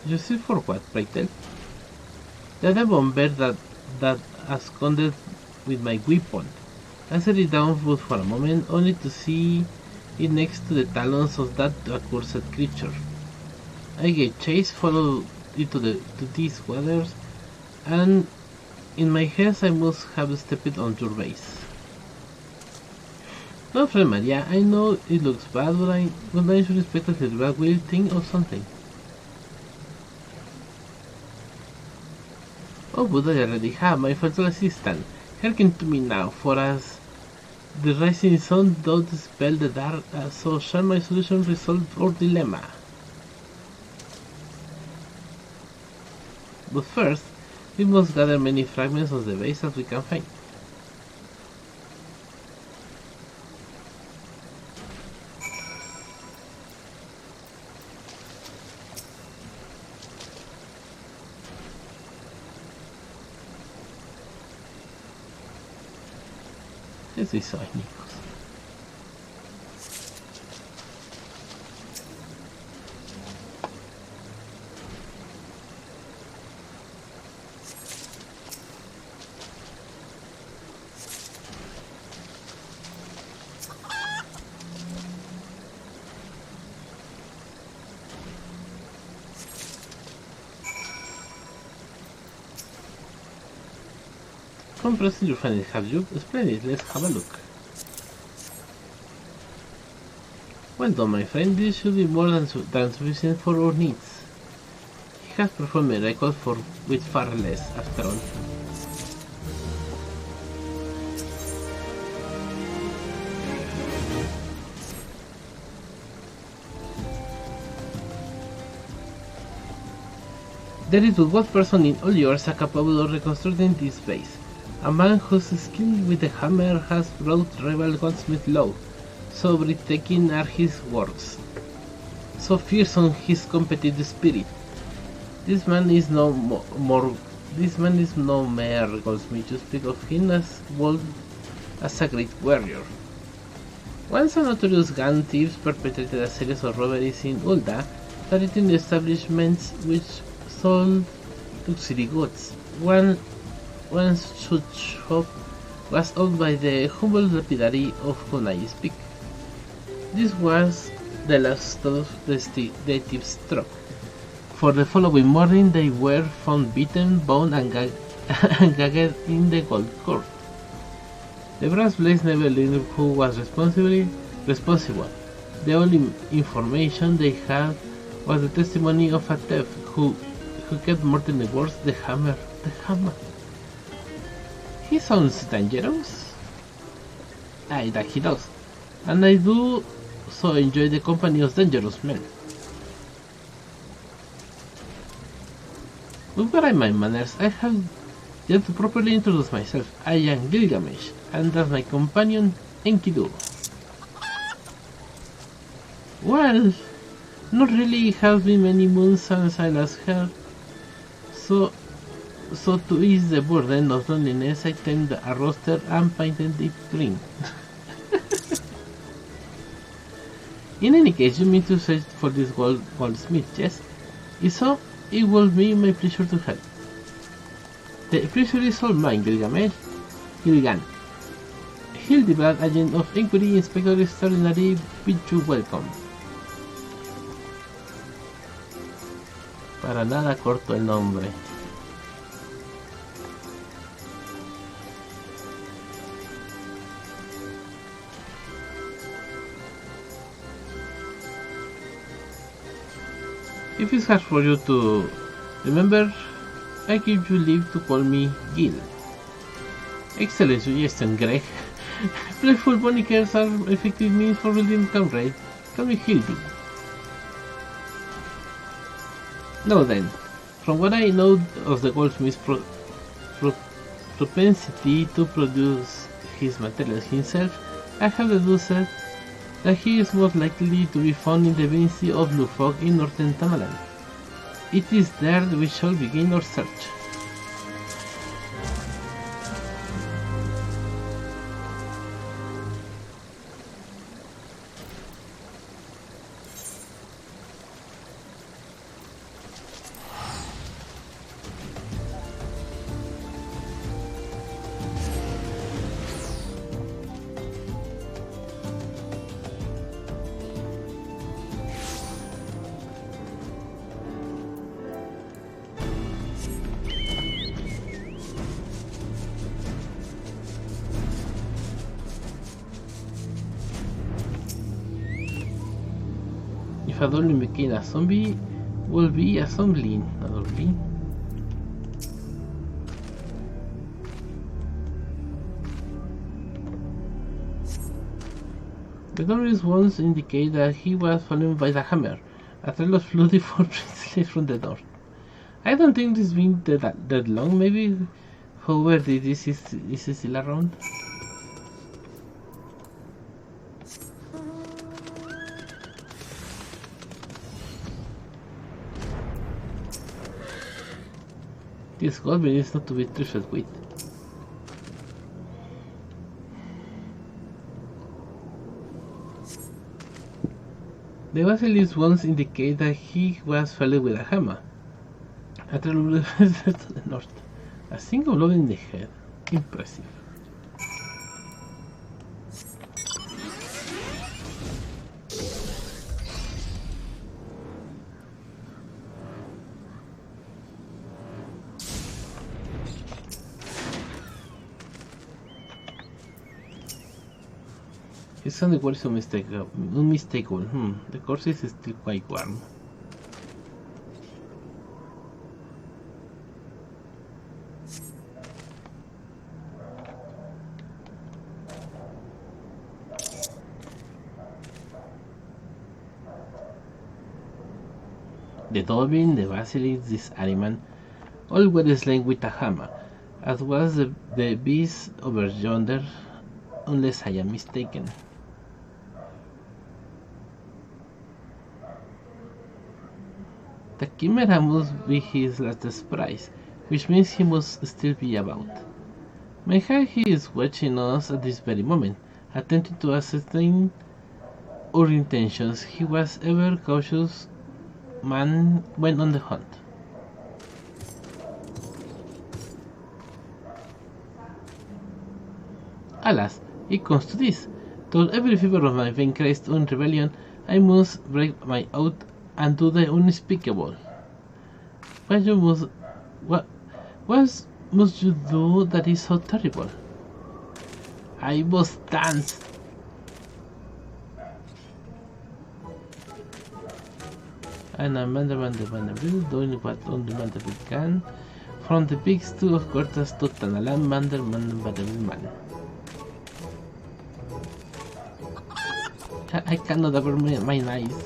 S1: You see for what, pray tell? The bomber that absconded with my weapon. I set it down foot for a moment, only to see it next to the talons of that accursed creature. I gave chase, followed it to these waters, and in my haste I must have stepped on your base. No, friend Maria, I know it looks bad, but I should expect that Hildibrand will think of something. Oh, but I already have my faithful assistant. Hearken to me now, for as the rising sun doth dispel the dark, so shall my solution resolve our dilemma. But first, we must gather many fragments of the base as we can find. Estoy añicos. Compressing your friend have you? Splendid, let's have a look. Well done, my friend, this should be more than sufficient for our needs. He has performed miracles with far less, after all. There is but one person in all yours capable of reconstructing this base. A man whose skill with the hammer has brought rival gunsmith low. So breathtaking are his works, so fearsome his competitive spirit. This man is no mere goldsmith. You speak of him as bold as a great warrior. Once a notorious gun thieves perpetrated a series of robberies in Ulda, targeting the establishments which sold luxury goods. One such shop was owned by the humble lapidary of whom I speak. This was the last of the thieves struck, for the following morning they were found beaten, bound and gagged in the gold court. The brass blades never learned who was responsible. The only information they had was the testimony of a thief who kept murmuring the words, the hammer. He sounds dangerous. Aye, that he does. And I do so enjoy the company of dangerous men. But where are my manners? I have yet to properly introduce myself. I am Gilgamesh, and that's my companion Enkidu. Well, not really. It has been many moons since I last heard. So to ease the burden of loneliness, I tamed a roaster and painted it green. In any case, you mean to search for this goldsmith, yes? If so, it will be my pleasure to help. The pleasure is all mine, Gilgamesh. Hildibrand, Agent of Inquiry, Inspector Extraordinary, bid you welcome. Para nada corto el nombre. If it's hard for you to remember, I give you leave to call me Gil. Excellent suggestion, Greg. Playful monikers are effective means for building comrade. Call me Hildy. Now then, from what I know of the goldsmith's propensity to produce his materials himself, I have deduced that he is most likely to be found in the Vinci of Lufog in northern Tamalan. It is there we shall begin our search. If a zombie became a zombie, will be a zombie. The glorious ones indicate that he was fallen by the hammer. A trail of bloody footprints led from the north. I don't think this been that long, maybe. However, this is still around. This goblin is not to be trifled with. The basilisk ones indicate that he was felled with a hammer. A trail of to the north. A single blow in the head. Impressive. It's only what is unmistakable. The course is still quite warm. The Dobbin, the Basilisk, this Ariman, all were slain with a hammer, as was the beast over yonder, unless I am mistaken. The Chimera must be his latest prize, which means he must still be about. Mayhap he is watching us at this very moment, attempting to ascertain our intentions. He was ever cautious man when on the hunt. Alas, it comes to this. Though every fiber of my vein craves on rebellion, I must break my oath and do the unspeakable. What must you do that is so terrible? I must dance. And a Vanderbilt doing what on the Vanderbilt can. From the pigs to of quarters to Tanalan Vanderbilt. I cannot cover my eyes.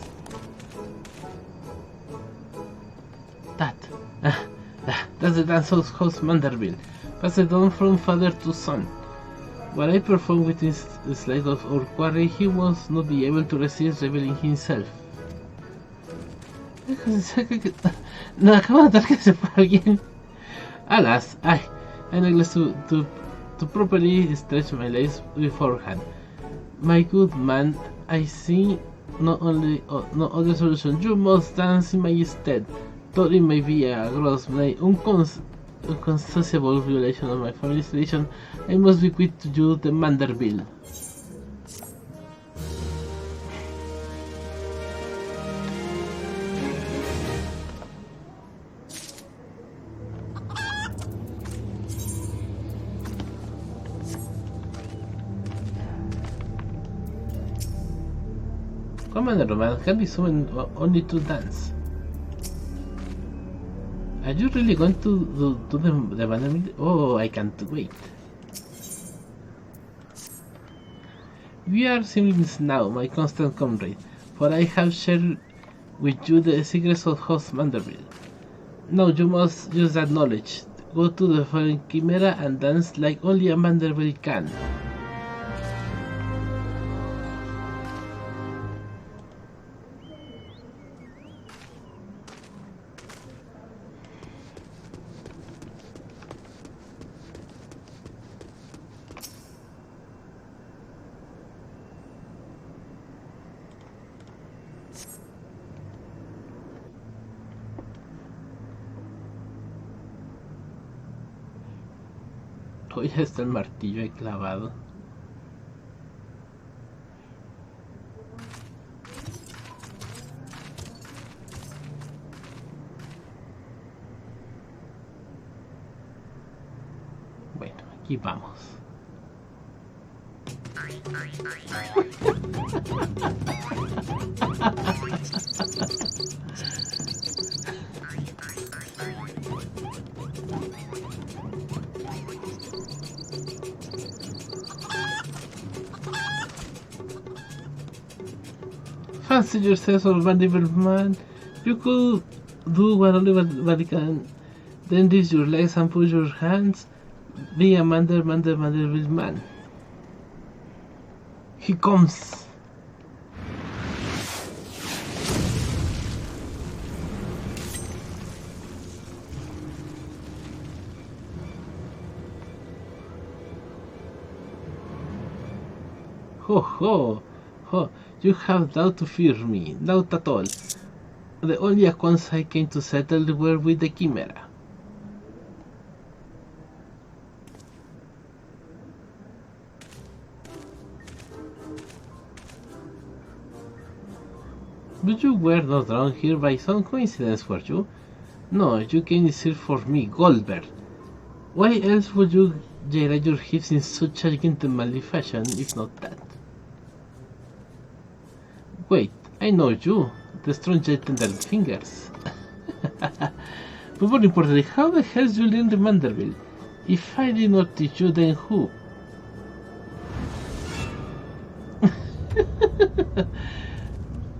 S1: That's the dance of host Vanderbilt, passed on from father to son. What I perform with this slide of our quarry, he must not be able to resist revealing himself. No, acabo de notar que se fue alguien. Alas, I neglect to properly stretch my legs beforehand. My good man, I see no other solution. You must dance in my stead. Though it may be a gross, unconsensible violation of my family's tradition, I must bequeath to you the Vanderbilt. Commander Roman can be summoned only to dance. you really going to do the Vanderbilt? Oh, I can't wait. We are siblings now, my constant comrade, for I have shared with you the secrets of House Vanderbilt. Now you must use that knowledge. Go to the foreign chimera and dance like only a Vanderbilt can. Hoy está el martillo ahí clavado. Bueno, aquí vamos. Fancy yourself or Vanderbilt man. You could do what only Vatican. Then raise your legs and put your hands. Be a Vanderbilt man. He comes. Ho ho ho. You have doubt to fear me, doubt at all. The only accounts I came to settle were with the Chimera. But you were not drawn here by some coincidence, were you? No, you came here for me, Goldberg. Why else would you gyrate your hips in such a gentlemanly fashion, if not that? Wait, I know you, the strong tender fingers. But more importantly, how the hell did you learn the Vanderbilt? If I did not teach you, then who?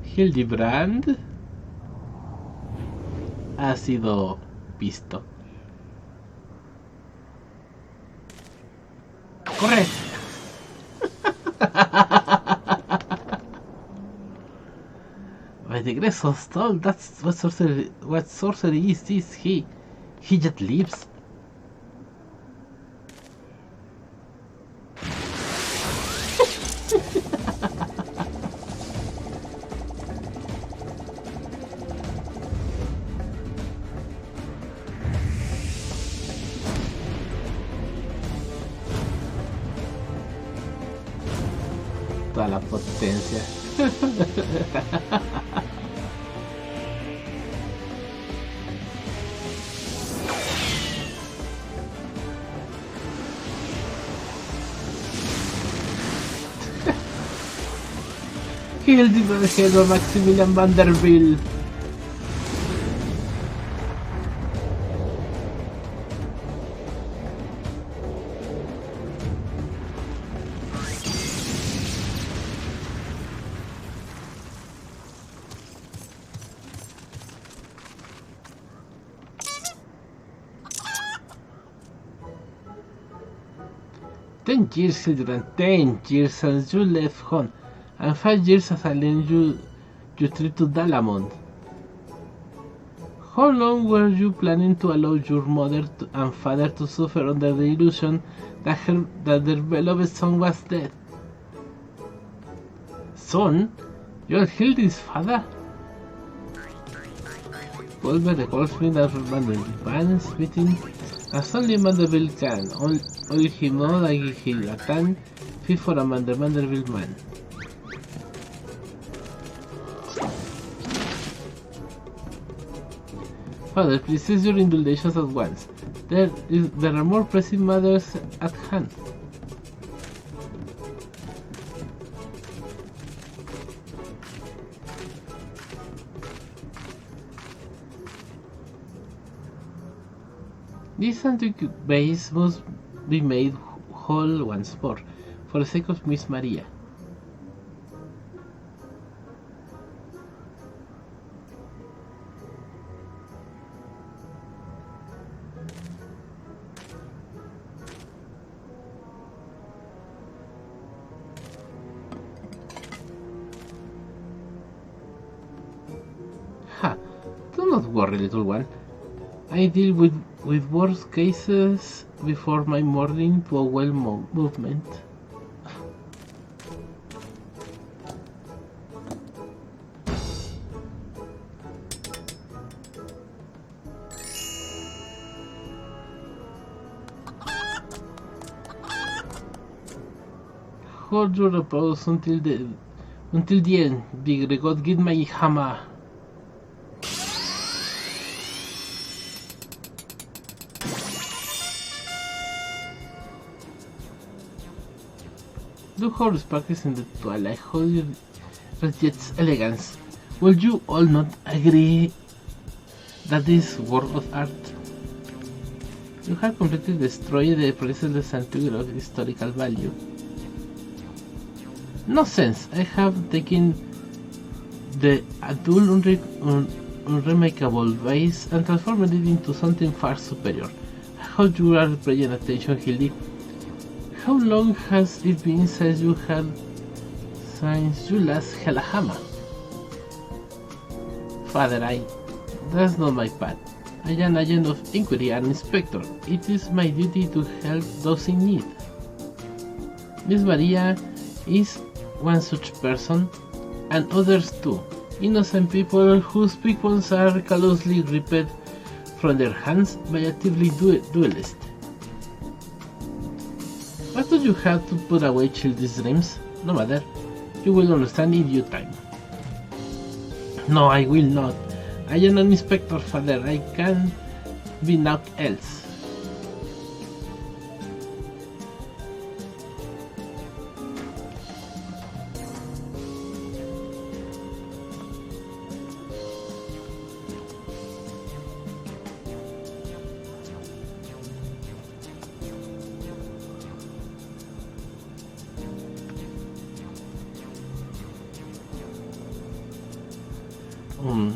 S1: Hildibrand ha sido visto. ¡Corre! By the grace of Stoll, that's what sorcery is this? He just lives. Toda la potencia. Hildibrand Maximilian Vanderbilt. "10 years, Hildibrand, 10 years since you left home, and 5 years as I lent you trip to Dalamont. How long were you planning to allow your mother and father to suffer under the illusion that their beloved son was dead?" "Son? You're Hildy's father?" Volver the golfing that Vanderbilt bands meeting as only Vanderbilt can. All he knows that he can fit for a Vanderbilt man. "Father, please use your indulgences at once. There are more pressing matters at hand." This antique vase must be made whole once more, for the sake of Miss Maria. Ha! Do not worry, little one. I deal with worse cases before my morning bowel movement. Hold your applause until the end. Big God, get my hammer. Do horse practice in the twilight. Hold your rejects elegance. Will you all not agree that is work of art? You have completely destroyed the priceless antiquity of historical value. No sense. I have taken the dull, unremarkable vase and transformed it into something far superior. I hope you are paying attention, Hildy. How long has it been since you last held a hammer? Father, that's not my path. I am an agent of inquiry and inspector. It is my duty to help those in need. Miss Maria is one such person, and others too. Innocent people whose weapons are callously ripped from their hands by a thieving duelist. Why do you have to put away childish dreams? No matter. You will understand in due time. No, I will not. I am an inspector, father. I can't be naught else.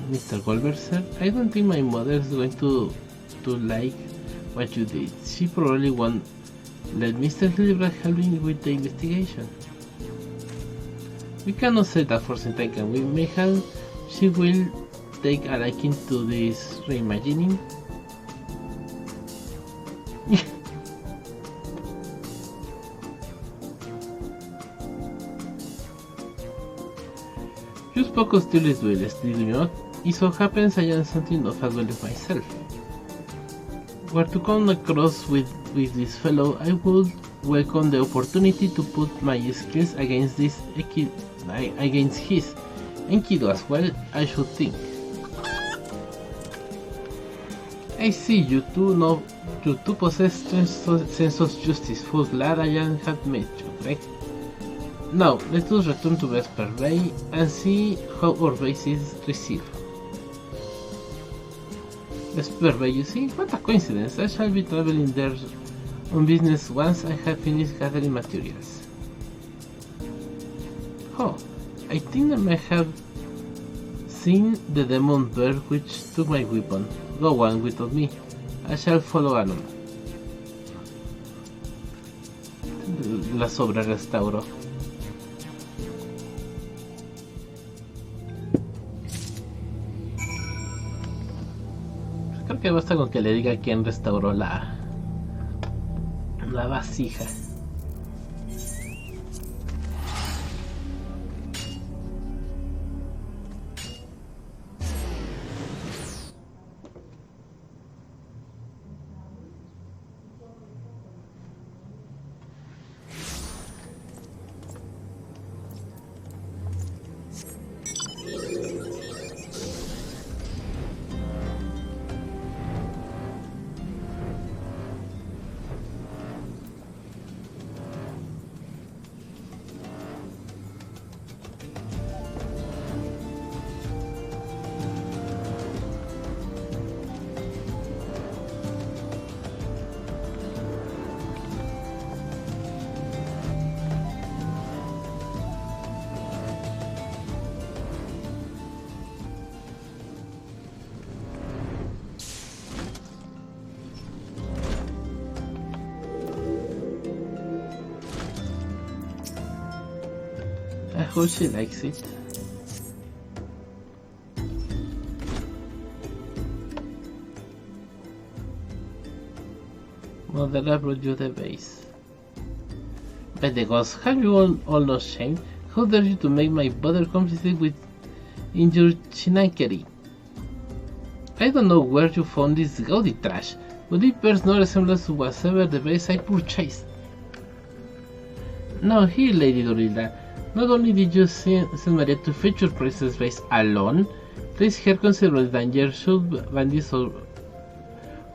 S1: Mr. Goldberg said, I don't think my mother is going to like what you did. She probably won't let Mr. Hildibrand help me with the investigation. We cannot say that for certain, can we? Mayhap she will take a liking to this reimagining. You spoke of Steel's duelist, did you not? It so happens I am something of a duelist myself. Were to come across with this fellow, I would welcome the opportunity to put my skills against his, and Kido as well, I should think. I see you two possess sense of justice, whose glad I have met you, correct? Now, let us return to Vesper Bay and see how our base is received. Vesper Bay, you see? What a coincidence! I shall be traveling there on business once I have finished gathering materials. Oh, I think I may have seen the demon bird which took my weapon. Go on without me. I shall follow along. La sobra restauró. Creo que basta con que le diga quién restauró la vasija. hope she likes it. Mother, I brought you the base. By the gods, have you all no shame? How dare you to make my brother complicit with in your chinankery? I don't know where you found this gaudy trash, but it bears no resemblance to whatever the base I purchased. Now here, Lady Dorilda, not only did you send Maria to fetch your princess base alone, place her considerable danger should bandits or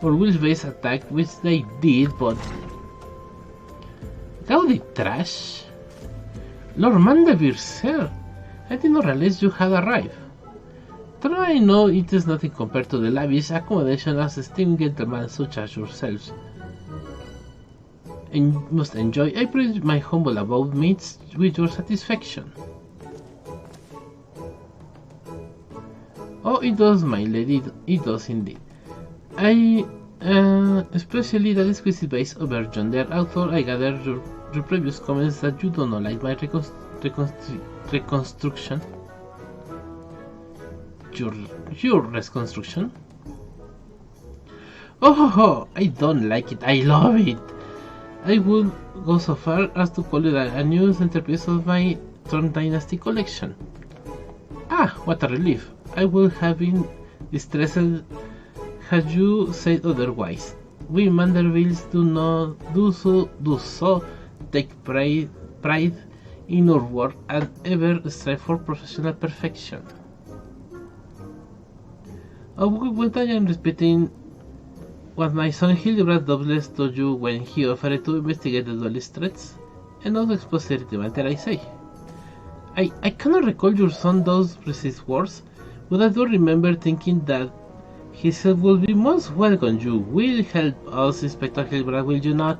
S1: Will's base attack, which they did, but... Gaudy trash? Lord Mandevere, sir, I did not realize you had arrived. Though I know it is nothing compared to the lavish accommodation as esteemed gentlemen such as yourselves and must enjoy, I pray my humble abode meets with your satisfaction. Oh, it does, my lady, it does indeed. I, especially that exquisite base over yonder, although I gather your previous comments that you do not like my reconstruction. Your reconstruction? Oh, I don't like it, I love it. I would go so far as to call it a new centerpiece of my Tron Dynasty collection. Ah, what a relief. I would have been distressed had you said otherwise. We Mandervilles do so take pride in our work and ever strive for professional perfection. What I am repeating what my son Hildibrand Douglas told you when he offered to investigate the duelist threats, and not expose the matter I say. I cannot recall your son those precise words, but I do remember thinking that his help will be most welcome. You will help us, Inspector Hildibrand, will you not?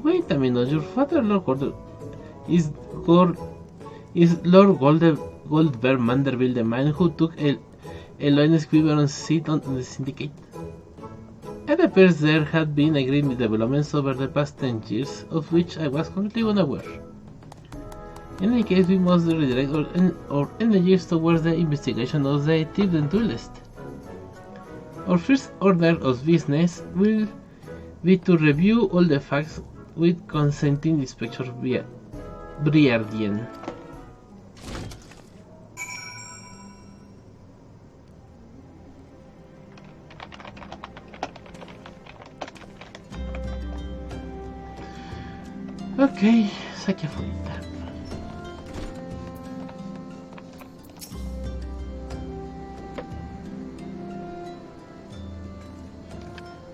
S1: Wait a minute, your father, Lord Gordon, is Lord Goldberg Manderville the man who took Eloine's equivalent seat on the syndicate? It appears there had been agreement developments over the past 10 years, of which I was completely unaware. In any case, we must redirect our energies towards the investigation of the thief and duelist. Our first order of business will be to review all the facts with consenting Inspector Briardian. Ok, saque afuera.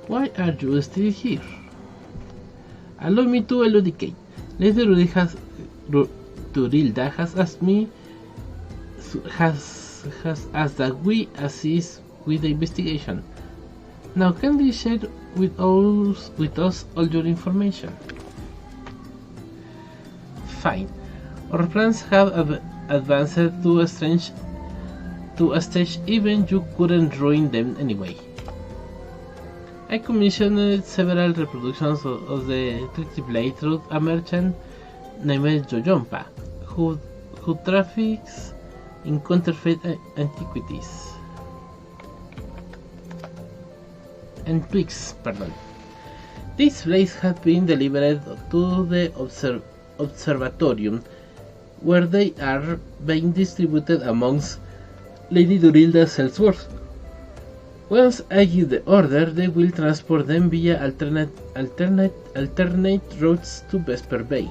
S1: Why are you still here? Allow me to elucidate. Lady Dorilda has asked me has asked that we assist with the investigation. Now can you share with us all your information? Fine. Our plans have advanced to a stage even you couldn't ruin them anyway. I commissioned several reproductions of the Tricky Blade through a merchant named Joyompa, who traffics in counterfeit antiquities. Antiques, pardon. These blades had been delivered to the observatorium, where they are being distributed amongst Lady Dorilda's Ellsworth. Once I give the order, they will transport them via alternate routes to Vesper Bay.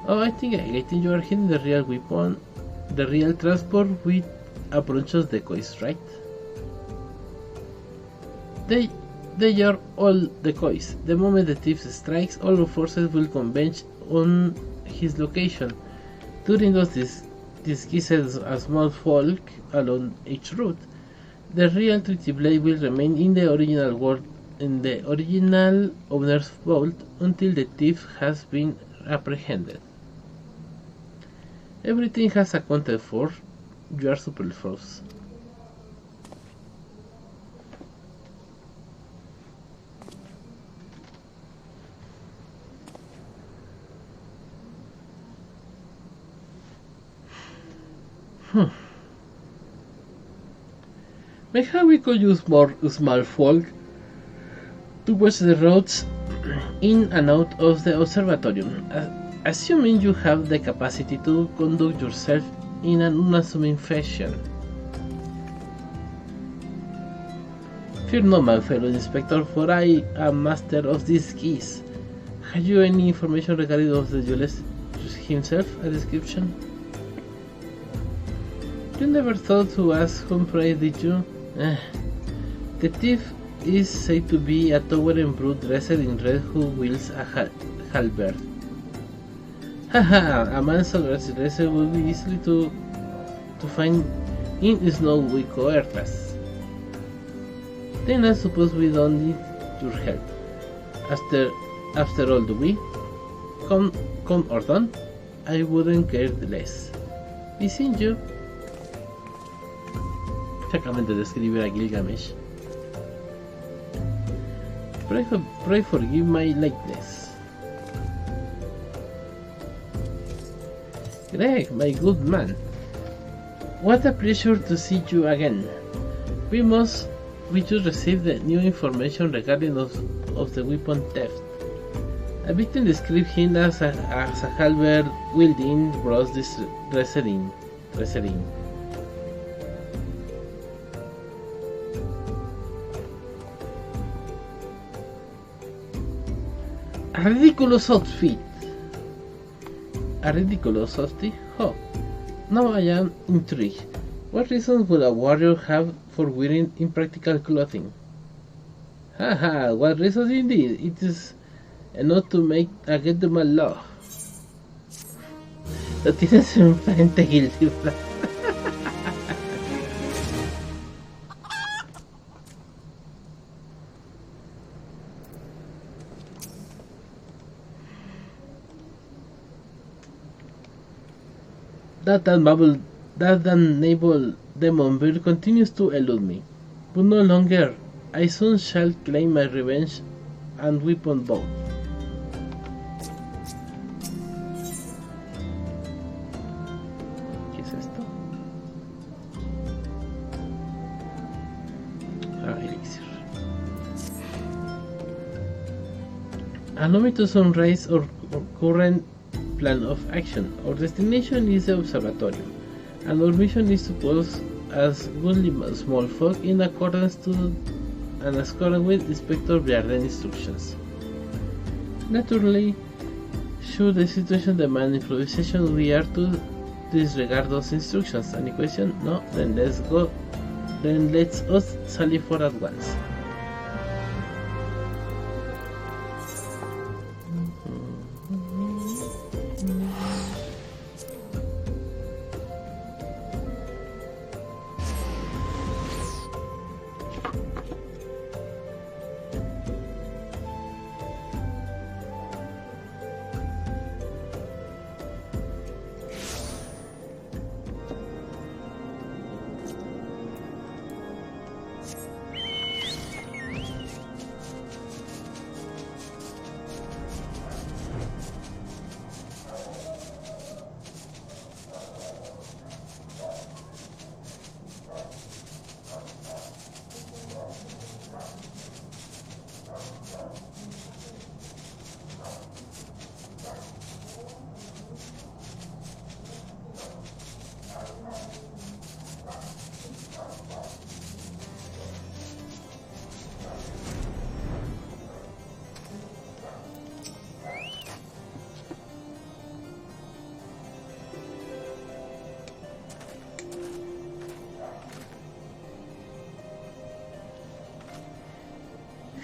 S1: Oh, I think I get it. You are hitting the real weapon, the real transport with approaches decoys, right? They are all decoys. The moment the thief strikes, all the forces will converge on his location. During those disguises a small folk along each route, the real Tricky Blade will remain in the original owner's vault until the thief has been apprehended. Everything has accounted for. You are superfluous. Maybe we could use more small folk to watch the roads in and out of the observatorium, assuming you have the capacity to conduct yourself in an unassuming fashion. Fear not, my fellow inspector, for I am master of these keys. Have you any information regarding of the duelist himself? A description? You never thought to ask Humphrey, did you? The thief is said to be a towering brute dressed in red who wields a halberd. Haha, a man so dressed will be easily to find in snowy quarters. Then I suppose we don't need your help. After all, do we? Come or don't, I wouldn't care less. Be seeing you. Se acaban de describir a Gilgamesh. Pray forgive my lateness. Greg, my good man. What a pleasure to see you again. We just received the new information regarding of the weapon theft. A victim described him as a halberd wielding bros dressed in. A ridiculous outfit. Oh, now I am intrigued. What reasons would a warrior have for wearing impractical clothing? Haha, what reasons indeed? It is enough to make a gentleman law. Lo tienes enfrente, Hildibrand. That damnable demon bird continues to elude me, but no longer. I soon shall claim my revenge and weapon both. ¿Qué es esto? Elixir. Allow me to summarize our current plan of action. Our destination is the observatorium, and our mission is to pose as goodly small folk in accordance with Inspector Briarden's instructions. Naturally, should the situation demand improvisation, we are to disregard those instructions. Any question? No? Then let's go. Then let's us sally for at once.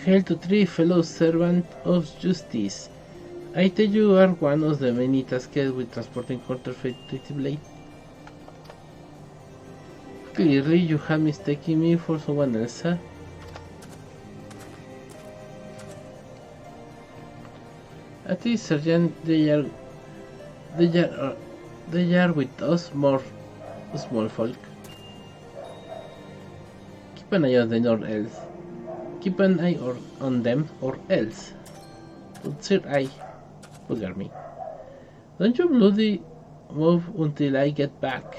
S1: Hail to three fellow servants of justice. I tell you are one of the many tasked with transporting counterfeit blade. Clearly you have mistaken me for someone else, huh? At least, Sergeant, they are with us more small folk. Keep an eye on them or else. Keep an eye on them or else. Don't sir, I bugger me. Don't you bloody move until I get back.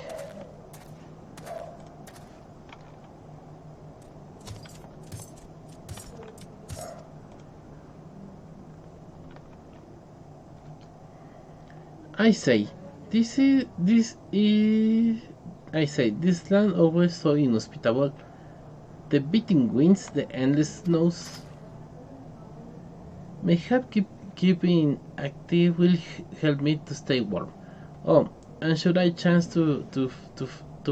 S1: I say, this land always so inhospitable. The beating winds, the endless snows. Mayhap keeping active will help me to stay warm. Oh, and should I chance to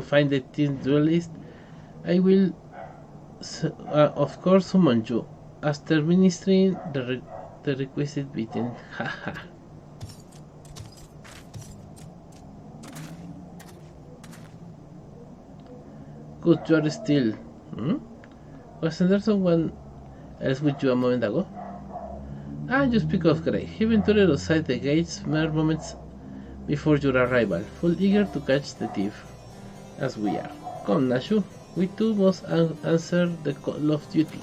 S1: find the teen duelist, I will of course summon you after administering the requisite beating. Haha. Good, you are still. Wasn't there someone else with you a moment ago? Ah, you speak of Grey. He ventured outside the gates mere moments before your arrival, full eager to catch the thief, as we are. Come, Nashu, we too must answer the call of duty.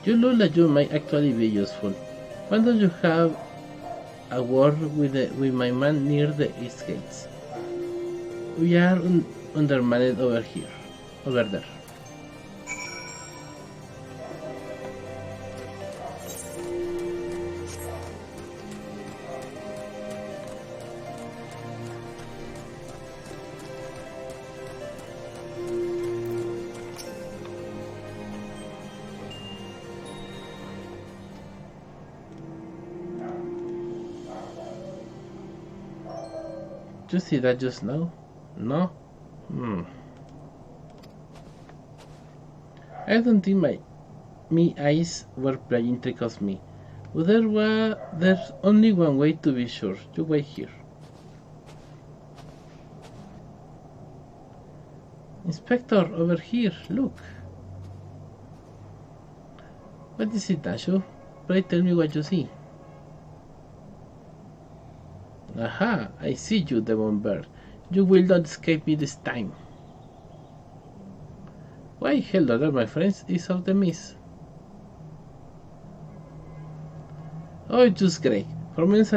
S1: You look like you might actually be useful. Why don't you have a word with my man near the east gates? We are undermanned over there. Did you see that just now? No? I don't think my eyes were playing tricks on me. But there's only one way to be sure. You wait here. Inspector, over here, look. What is it, Nashu? Pray tell me what you see. Aha, I see you, Demon Bird. You will not escape me this time. Why, hello there, my friends, is of the miss. Oh, just great. For a moment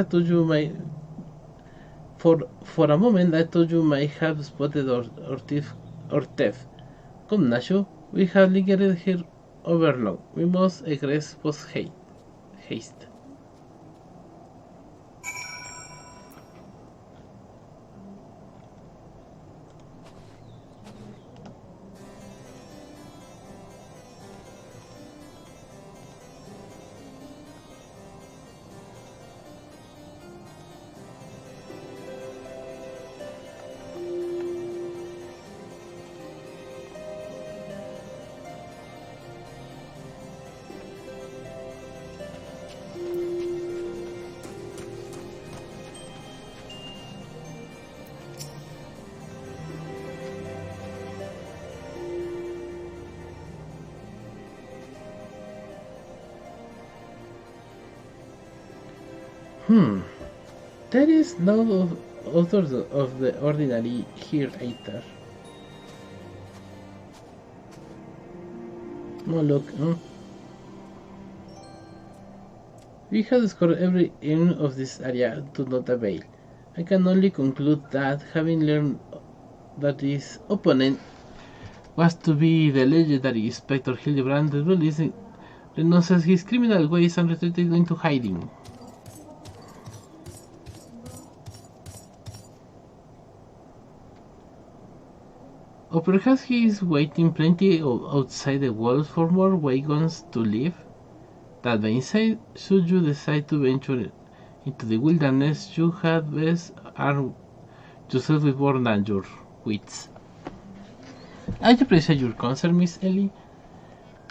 S1: I thought you might have spotted or theft. Come, Nashu, we have lingered here over long. We must egress post haste. There is no authors of the ordinary here either. No, look. We have discovered every end of this area to no avail. I can only conclude that, having learned that his opponent was to be the legendary Inspector Hildibrand, the renounces his criminal ways and retreated into hiding. Or perhaps he is waiting plenty outside the walls for more wagons to leave. That being said, should you decide to venture into the wilderness, you had best arm yourself with more than your wits. I appreciate your concern, Miss Ellie,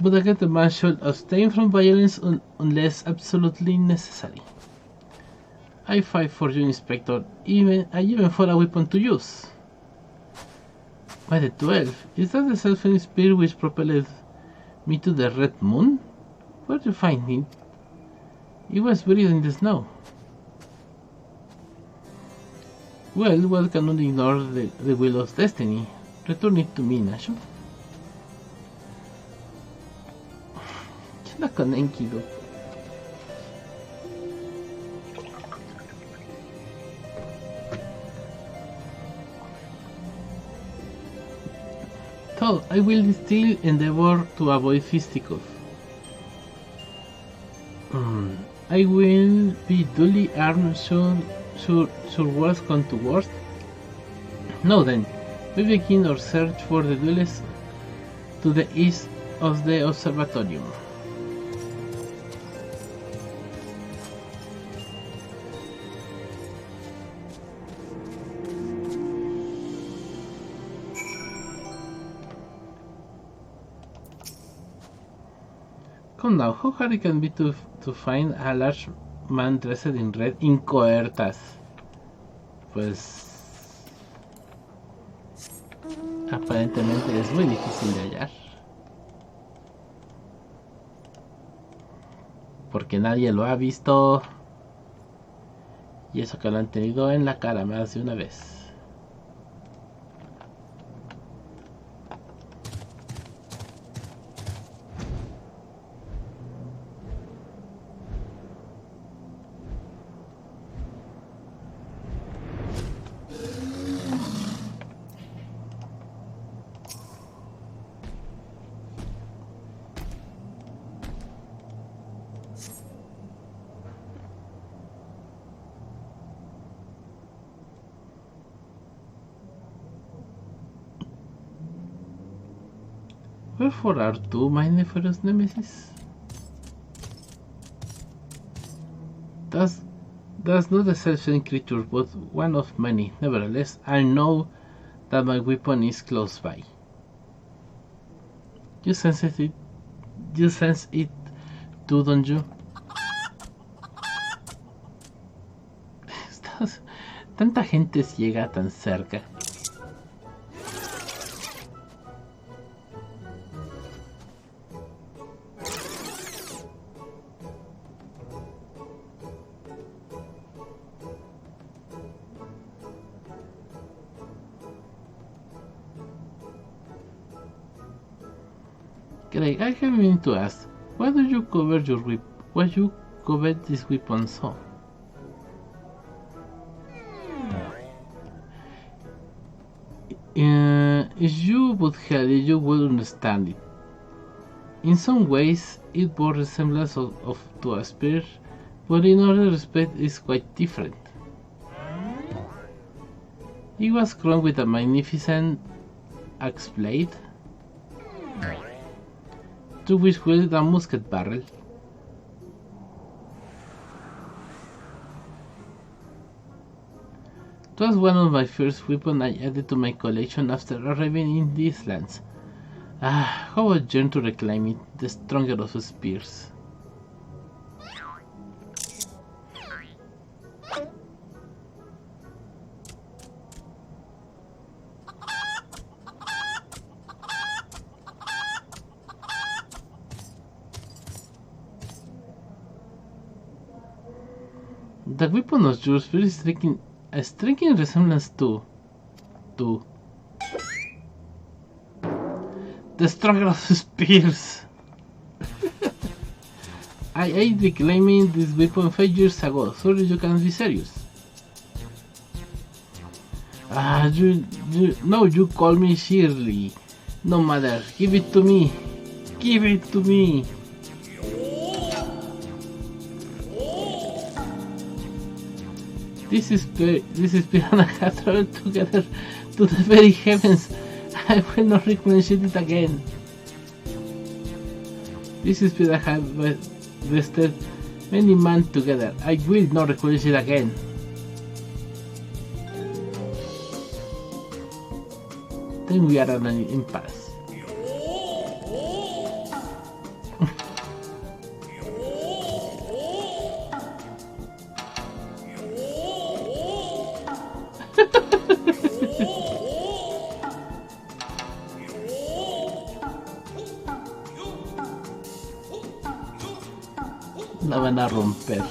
S1: but I get the man should abstain from violence unless absolutely necessary. I fight for you, Inspector, even for a weapon to use. By the 12, is that the self-same spirit which propelled me to the Red Moon? Where did you find it? It was buried in the snow. Well, one cannot ignore the will of destiny. Return it to me, Nashu. Suena con Enkidu. I will still endeavor to avoid fisticuffs. I will be duly armed should worse come to worst. Now then, we begin our search for the duelist to the east of the observatorium. Come now, how hard it can be to find a large man dressed in red incoertas? Pues aparentemente es muy difícil de hallar, porque nadie lo ha visto, y eso que lo han tenido en la cara más de una vez. Wherefore art thou, my nefarious nemesis? That's not a self-same creature, but one of many. Nevertheless, I know that my weapon is close by. You sense it too, don't you? Tanta gente ciega tan cerca. Greg, I have been to ask, why do you cover your whip? Why you cover this weapon so? If you would have it, you would understand it. In some ways, it bore resemblance to a spear, but in other respects, it's quite different. It was crowned with a magnificent axe blade, to which wielded a musket barrel. It was one of my first weapons I added to my collection after arriving in these lands. Ah, how I yearn to reclaim it, the stronger of spears. The weapon of yours very striking resemblance to the stronger of spears. I reclaiming this weapon 5 years ago. Sorry, you can't be serious. Ah, you call me Shirley. No matter, give it to me. Give it to me. This is Piranha have traveled together to the very heavens. I will not requench it again. This is Piranha have vested many men together. I will not requench it again. Then we are at an impasse. La van a romper.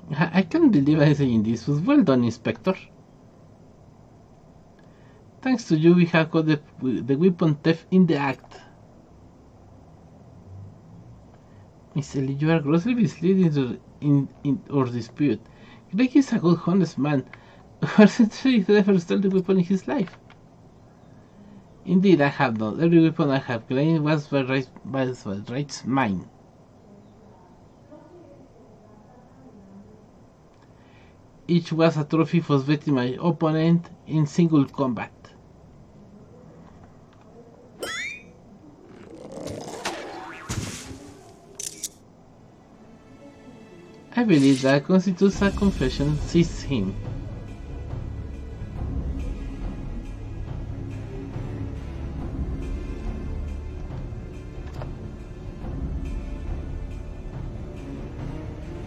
S1: I can't believe I'm saying this. Was well done, Inspector. Thanks to you, we have got the weapon theft in the act. Miss Ellie, you are grossly misleading in our dispute. Greg is a good, honest man. Fortunately, he never stole the weapon in his life. Indeed, I have not. Every weapon I have claimed was by rights mine. Each was a trophy for beating my opponent in single combat. I believe that constitutes a confession, seized him.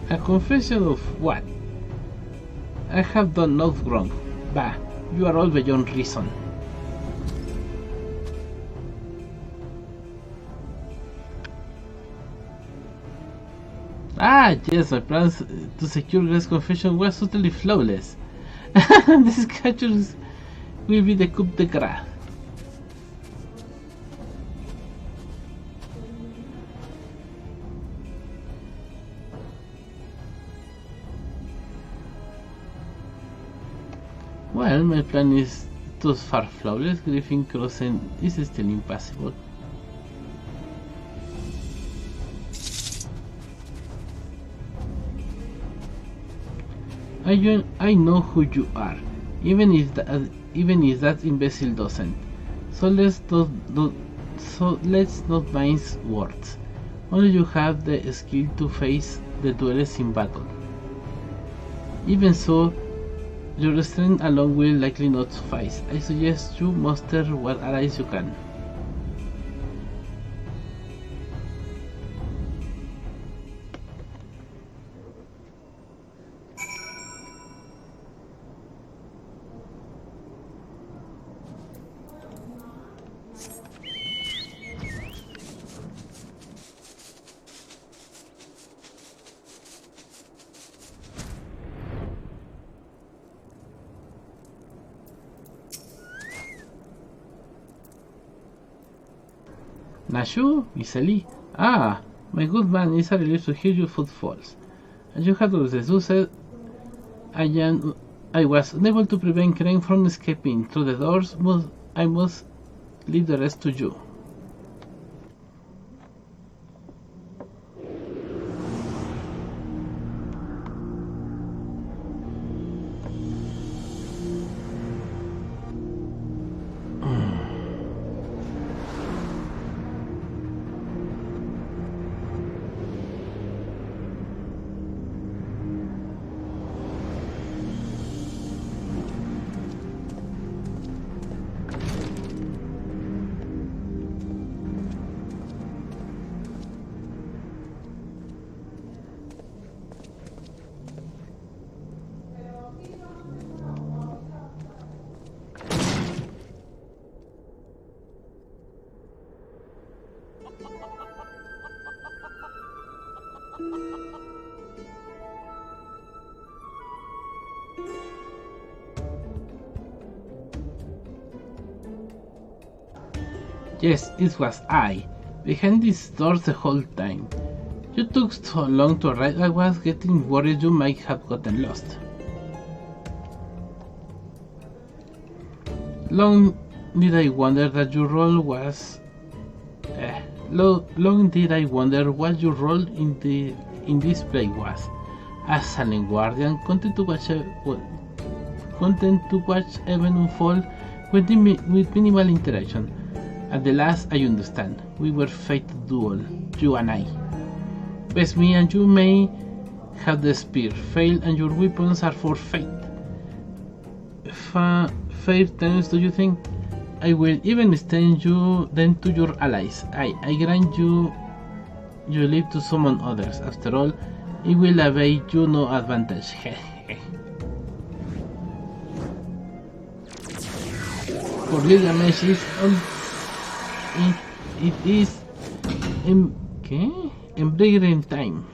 S1: A confession of what? I have done no wrong. Bah, you are all beyond reason. Ah, yes, my plans to secure Grace's confession were totally flawless. These captures will be the coup de grace. Well, my plan is too far flawless. Griffin crossing is still impossible. I know who you are, even if that imbecile doesn't. So let's not mince words. Only you have the skill to face the duelists in battle. Even so, your strength alone will likely not suffice. I suggest you muster what allies you can. Nashu, Iseli. Ah, my good man, it's a relief to hear your footfalls. As you had already said, I was unable to prevent Crane from escaping through the doors. I must leave the rest to you. Yes, it was I, behind these doors the whole time. You took so long to arrive, I was getting worried you might have gotten lost. Long did I wonder that your role was... long did I wonder what your role in this play was. As silent guardian, content to watch even unfold with minimal interaction. At the last, I understand. We were fated duel, you and I. Best me and you may have the spear failed, and your weapons are for fate. Fair terms, do you think? I will even extend you then to your allies. I grant you leave to summon others. After all, it will avail you no advantage. For Gilgamesh it is embroidering time.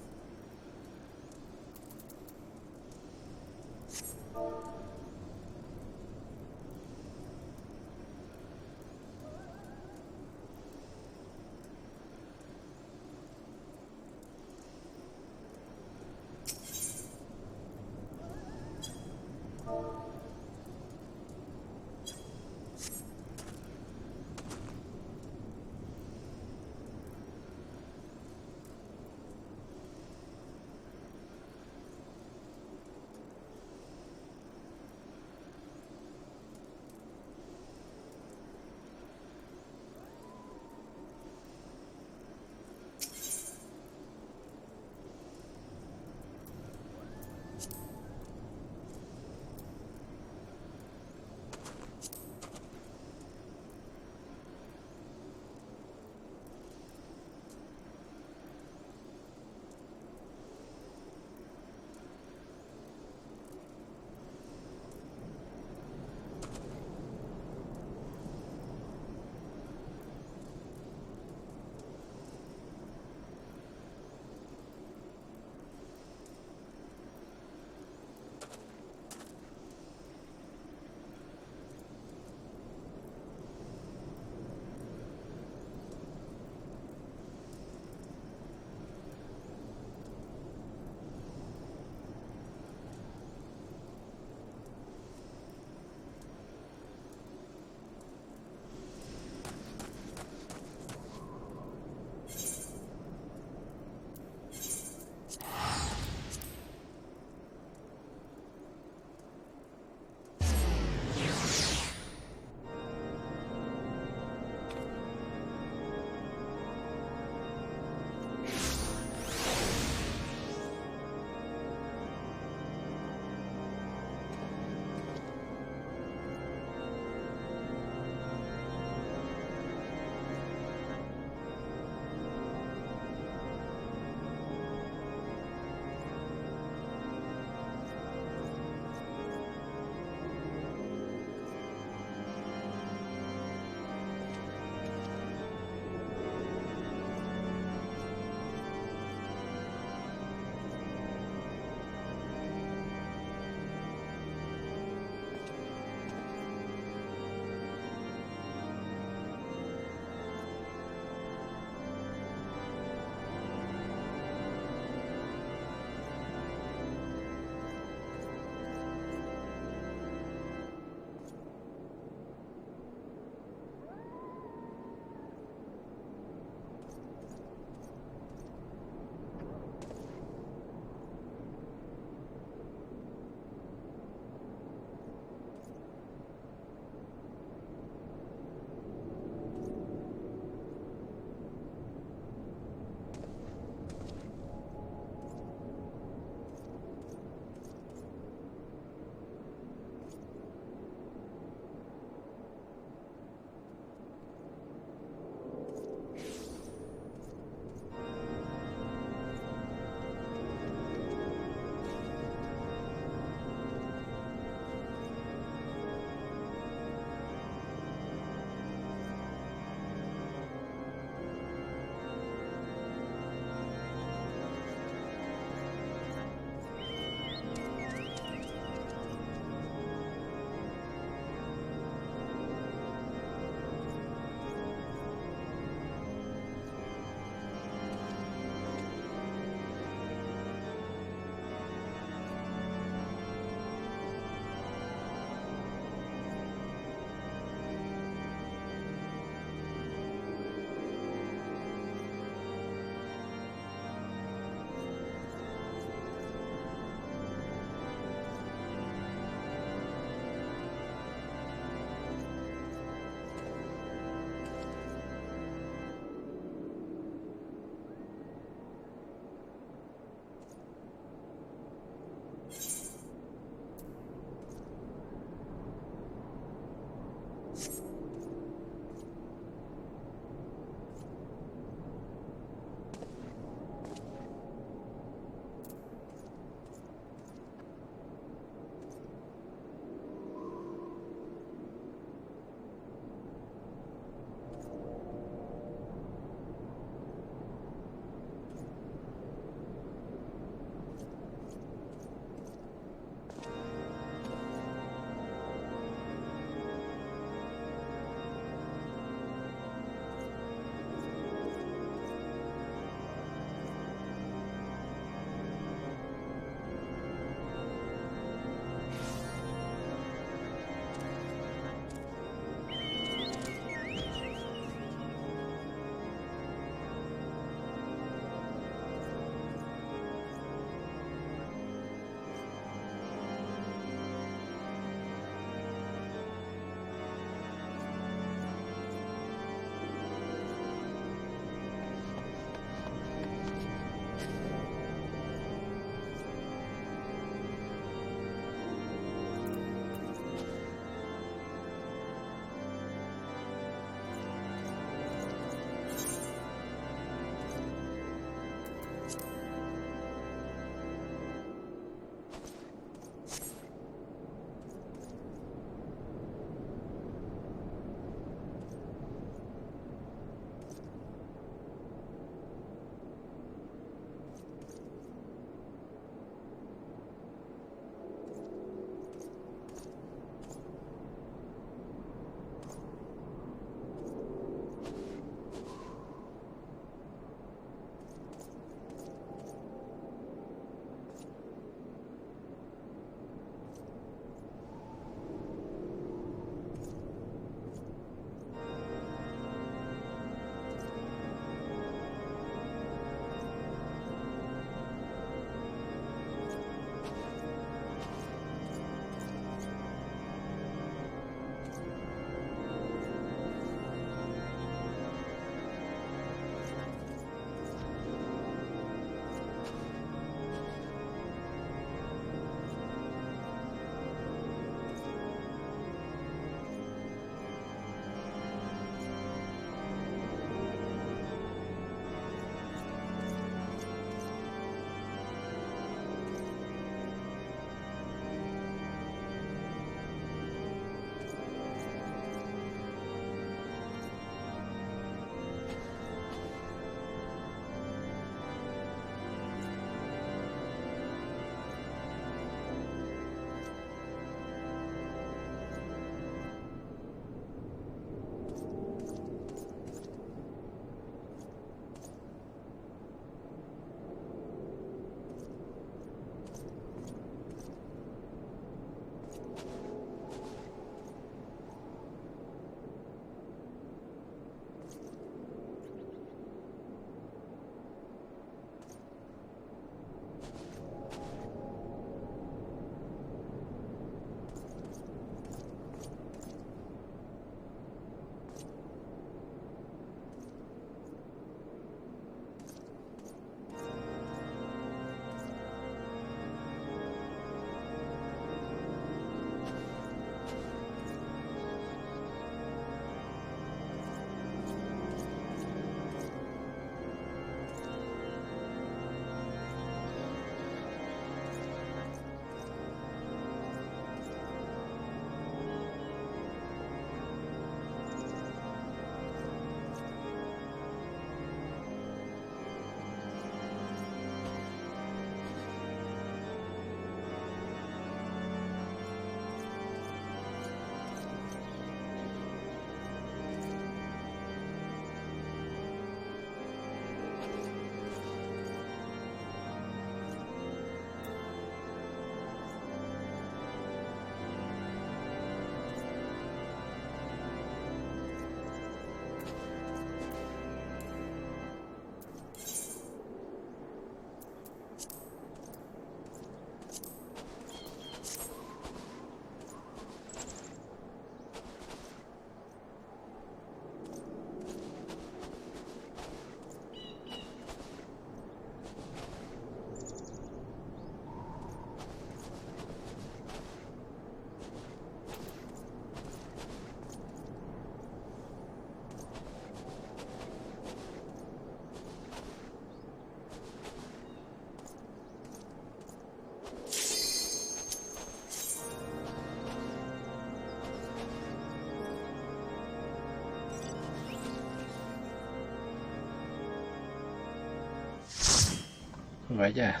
S1: Vaya,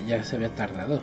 S1: ya se había tardado.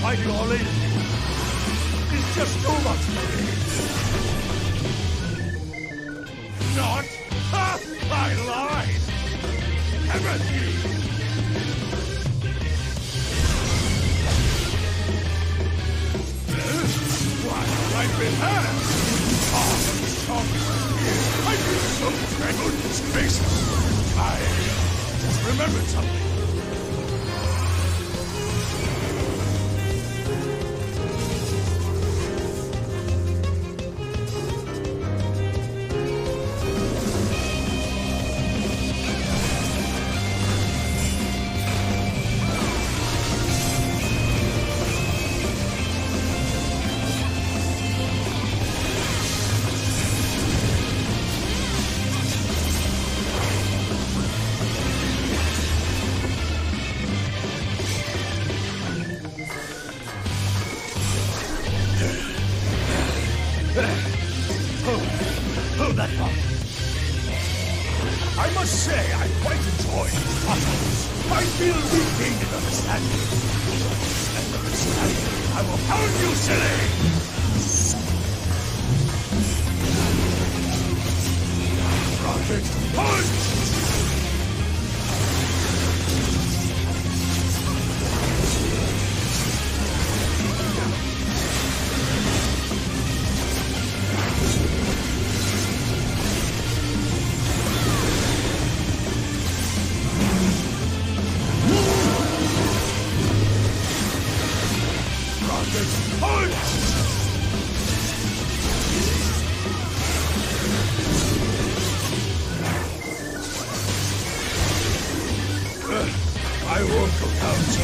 S2: Fighting all eight of you is just too much for me. Not? Ha! I lied! Heresy! Why, I've been had! I feel so tangled in space. I just remembered something. Hold that thought. I must say, I quite enjoy these puzzles. I feel we gained an understanding. And understanding, I will pound you, silly! Project Punch! I won't go down so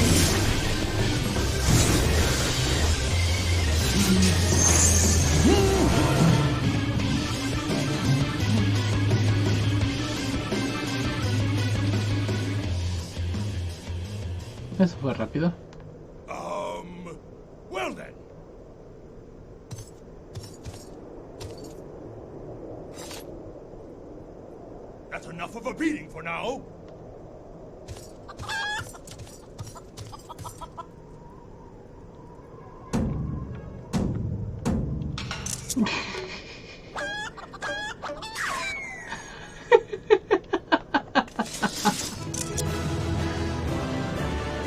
S1: Eso fue rápido.
S2: Well then. That's enough of a beating for now.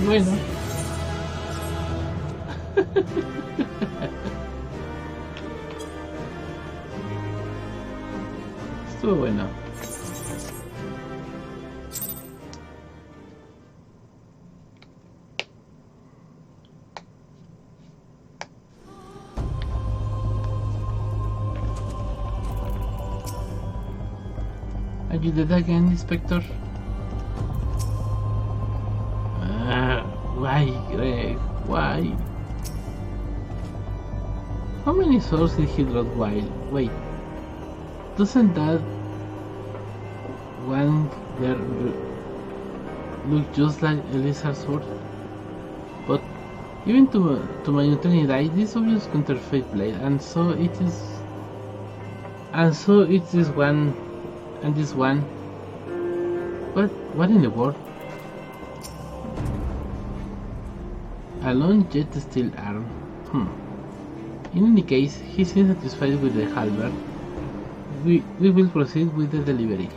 S1: Bueno. Estuvo bueno. Are you dead again, Inspector? Why, Greg? Why? How many swords did he drop while? Wait, doesn't that one there look just like a lizard sword? But even to my uncanny eye, this obvious counterfeit blade, and so it is this one and this one. What in the world? A long jet steel arm. In any case, he seems satisfied with the halberd. We will proceed with the delivery.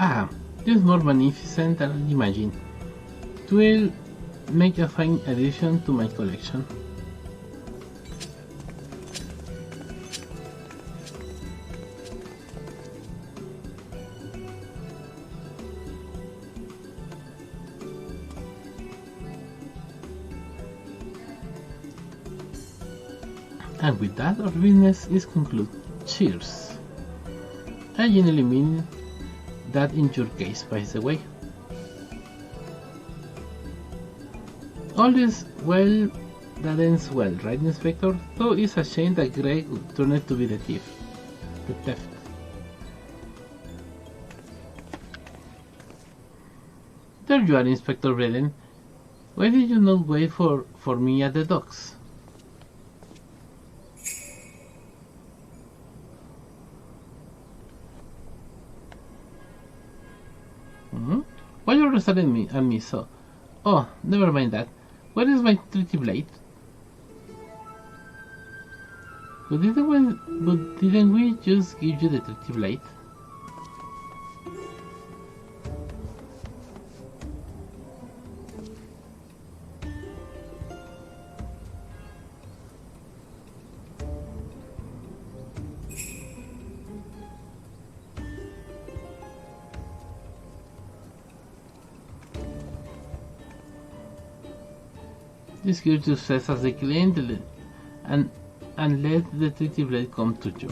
S1: Ah, this is more magnificent than I imagined. It will make a fine addition to my collection. And with that, our business is concluded. Cheers. I genuinely mean that in your case, by the way. All is well that ends well, right, Inspector? Though it's a shame that Greg turned out to be the thief. The theft. There you are, Inspector Braden. Why did you not wait for me at the docks? Why are you staring at me so? Oh, never mind that. Where is my treaty blade? But didn't we just give you the treaty blade? This gives you success as the client and let the treaty blade come to you.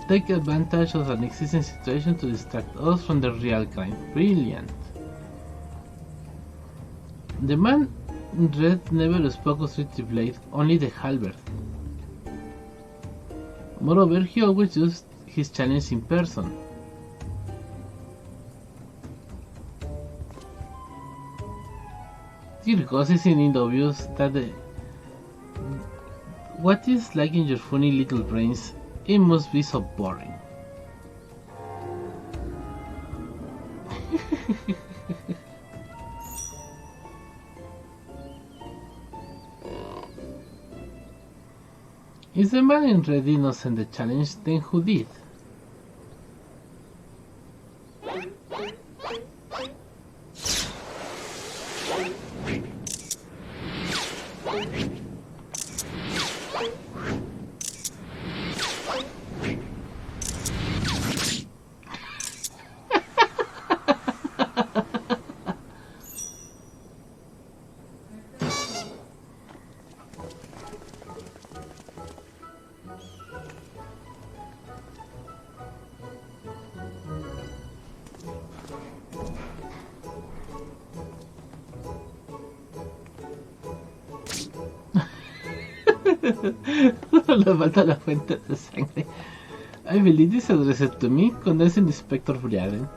S1: Take advantage of an existing situation to distract us from the real crime. Brilliant. The man in red never spoke of treaty blade, only the halberd. Moreover, he always used his challenge in person. Because isn't it obvious that what is like in your funny little brains, it must be so boring. Is the man in red innocent the challenge, then who did? Le falta la fuente de sangre. I believe this addressed to me, condensing Inspector Braden.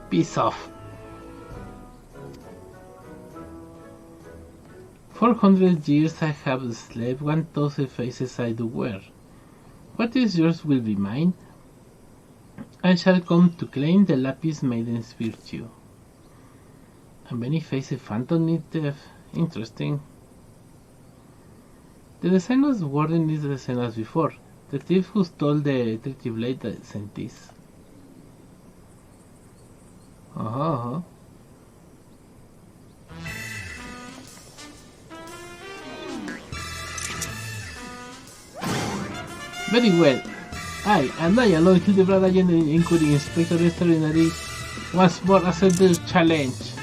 S1: Piece off. 400 years I have slept, 1,000 faces I do wear. What is yours will be mine. I shall come to claim the Lapis Maiden's virtue. A many-faced phantom need death. Interesting. The design was worded this the same as before. The thief who stole the treaty blade sent this. Very well. I alone, Hildibrand ARR, including Inspector Extraordinary, once more accept the challenge.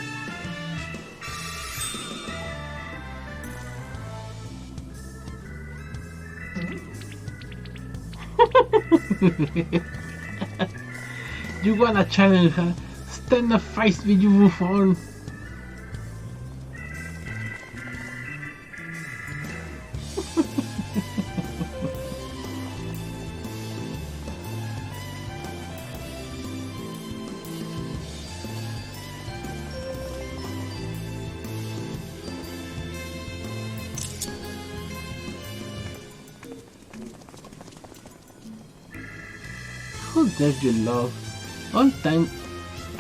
S1: You wanna challenge her? Stand and face with you, move on. How dare you, love? All time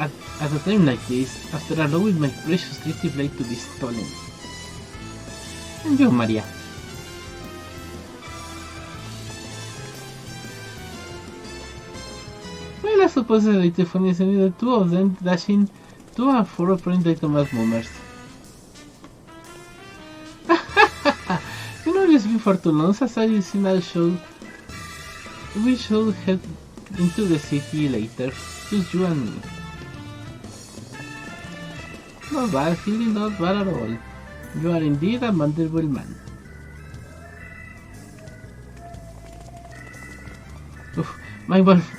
S1: at a time like this, after allowing my precious treaty blade to be stolen. And you, Maria. supposedly Tiffany is only the two of them dashing to and fro apparently Thomas Mummers. You know, it's been for too long since I've seen a show. We should head into the city later, just you and me. Not bad, really not bad at all. You are indeed a wonderful man. Oof, my wife,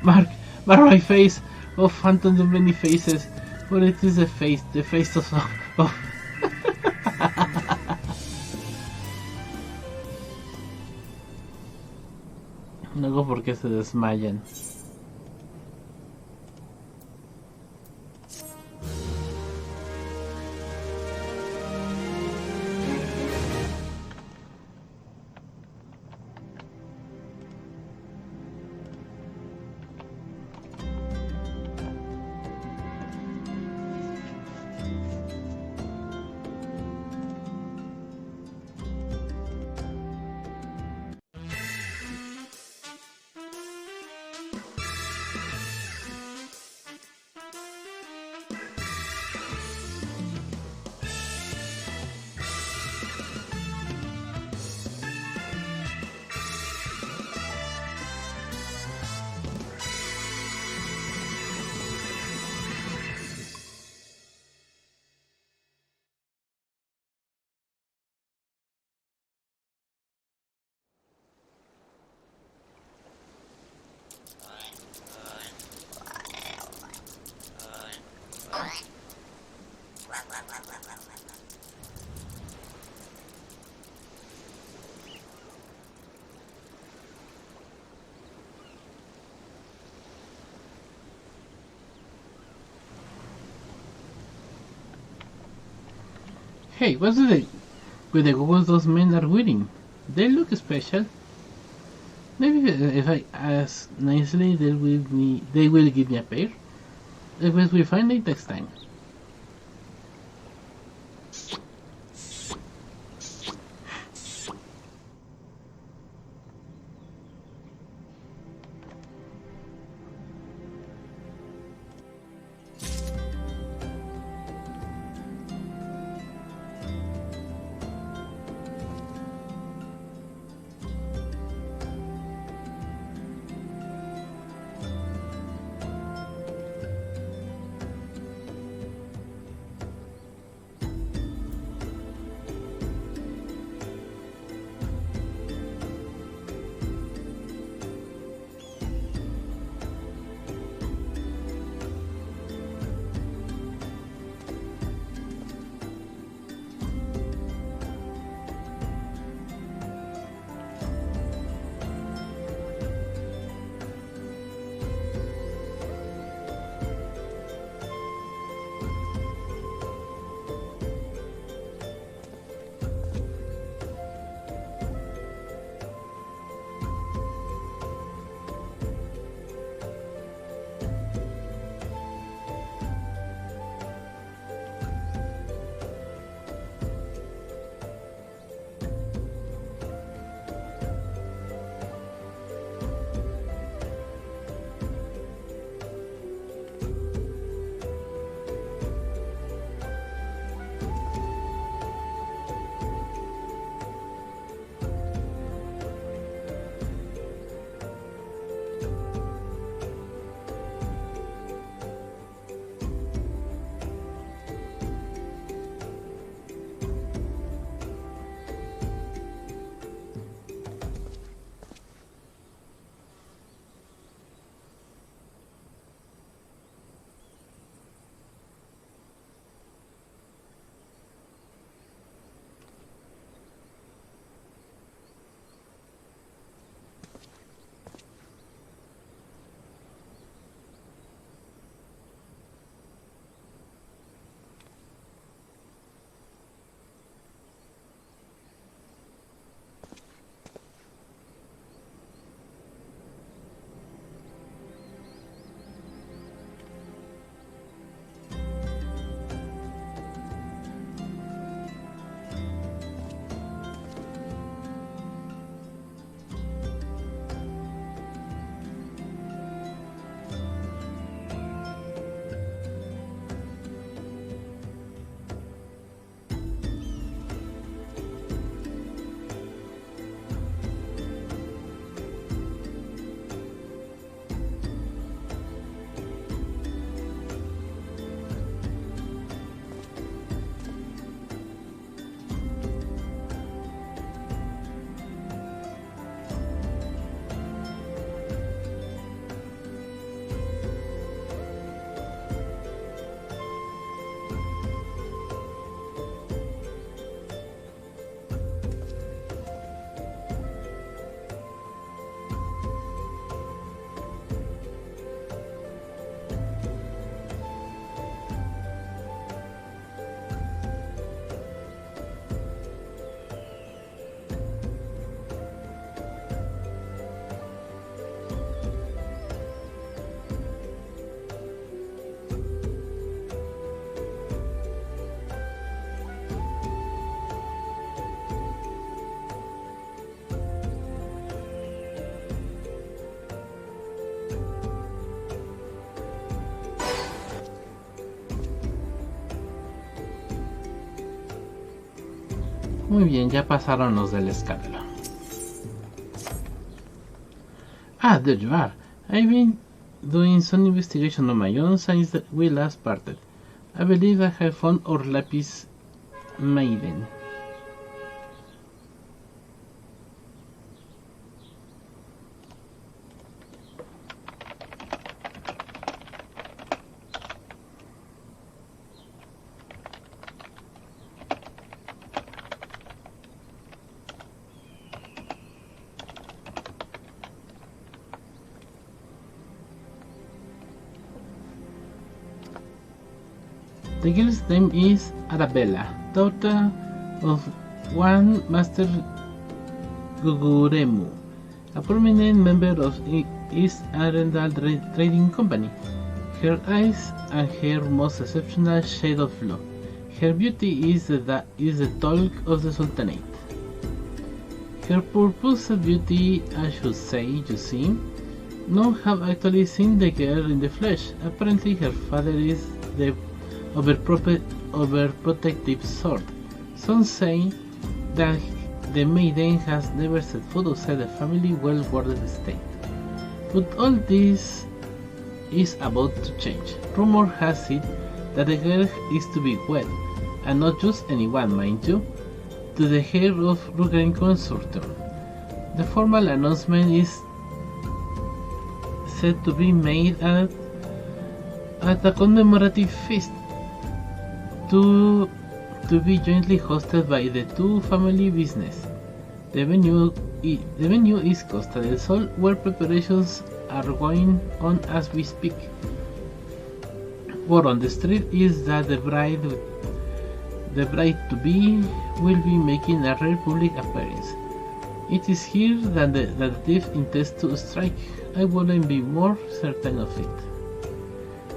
S1: Mark, my face. Oh, phantom of many faces. But it is the face of Luego porque se desmayan. Hey, what's with the goggles those men are wearing? They look special. Maybe if I ask nicely, they will give me a pair. I guess we find it next time. Muy bien, ya pasaron los del escándalo. Ah, there you are. I've been doing some investigation on my own since we last parted. I believe I have found our Lapis Maiden. The girl's name is Arabella, daughter of one Master Guguremu, a prominent member of East Arendal Trading Company. Her eyes and her most exceptional shade of blue. Her beauty is the talk of the Sultanate. Her purposed beauty, I should say, you see. None have actually seen the girl in the flesh. Apparently her father is the overprotective sort. Some say that the maiden has never set foot outside a family well-guarded estate. But all this is about to change. Rumor has it that the girl is to be wed, and not just anyone, mind you, to the heir of Rugren Consortium. The formal announcement is said to be made at a commemorative feast to be jointly hosted by the two family business. The venue is Costa del Sol, where preparations are going on as we speak. Word on the street is that the bride-to-be will be making a rare public appearance. It is here that the thief intends to strike. I wouldn't be more certain of it.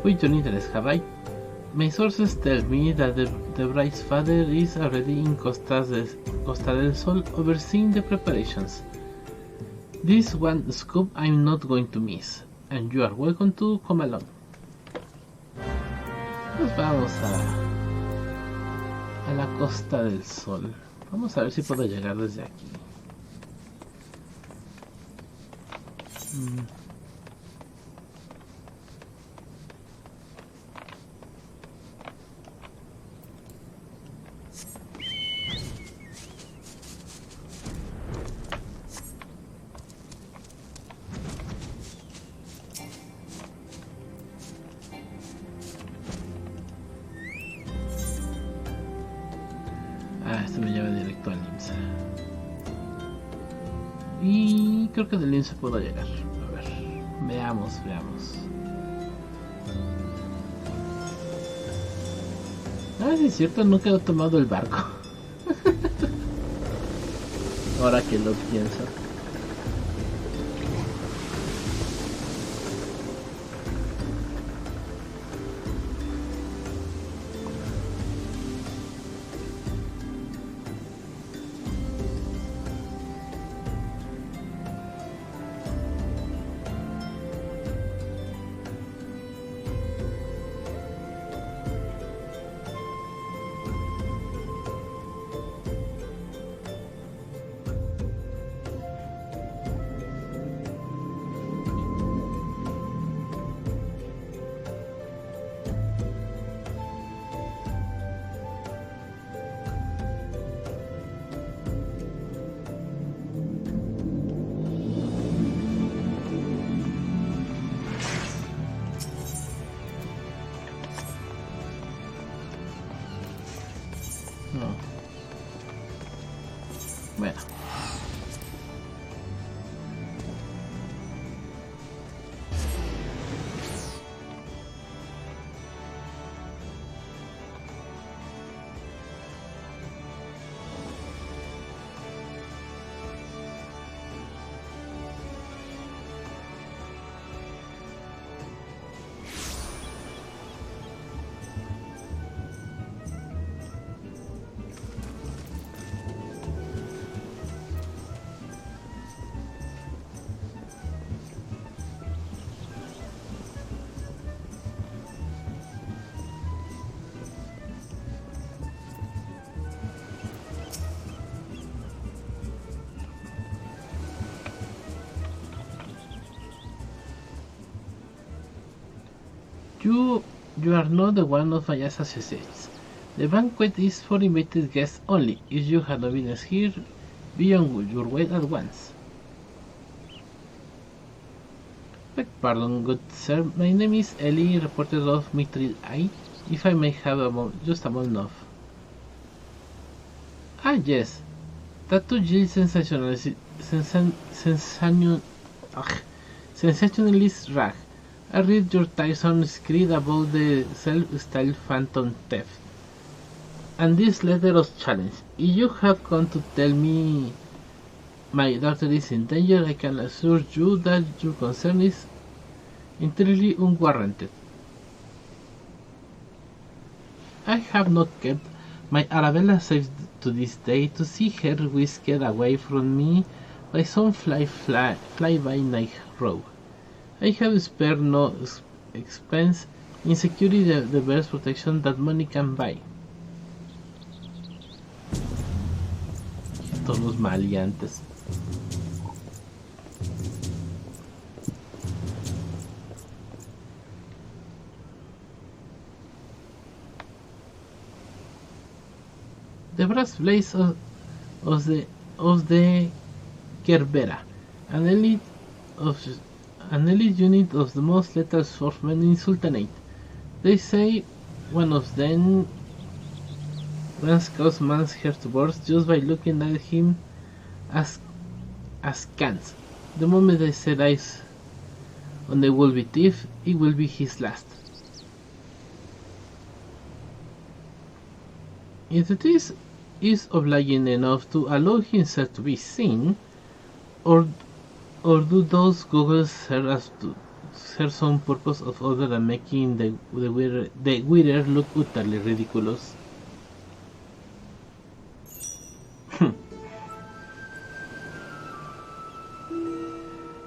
S1: With your interest, have I? My sources tell me that the bride's father is already in Costa del Sol overseeing the preparations. This one scoop I'm not going to miss, and you are welcome to come along. Pues vamos a la Costa del Sol. Vamos a ver si puedo llegar desde aquí. Esto me lleva directo al IMSA. Y creo que del IMSA puedo llegar. A ver, veamos. A ver si es cierto, nunca he tomado el barco. Ahora que lo pienso. No. Bueno. You are not the one of my associates. The banquet is for invited guests only. If you have no business here, be on your way at once. Beg pardon, good sir. My name is Ellie, reporter of Mithril Eye. If I may have just a moment of... Ah, yes. Tattoo Jill sensationalist rag. I read your tiresome screed about the self-styled phantom theft. And this letter of challenge. If you have come to tell me my daughter is in danger, I can assure you that your concern is entirely unwarranted. I have not kept my Arabella safe to this day to see her whisked away from me by some fly-by-night rogue. I have spared no expense in securing the best protection that money can buy. Todos los maleantes. The brass blaze of the Gerbera, an elite unit of the most lethal swordsmen in Sultanate. They say one of them once caused man's hair to burst just by looking at him askance. The moment they set eyes on the would-be thief, it will be his last. If the thief is obliging enough to allow himself to be seen, or do those goggles serve some purpose of other than making the wearer look utterly ridiculous?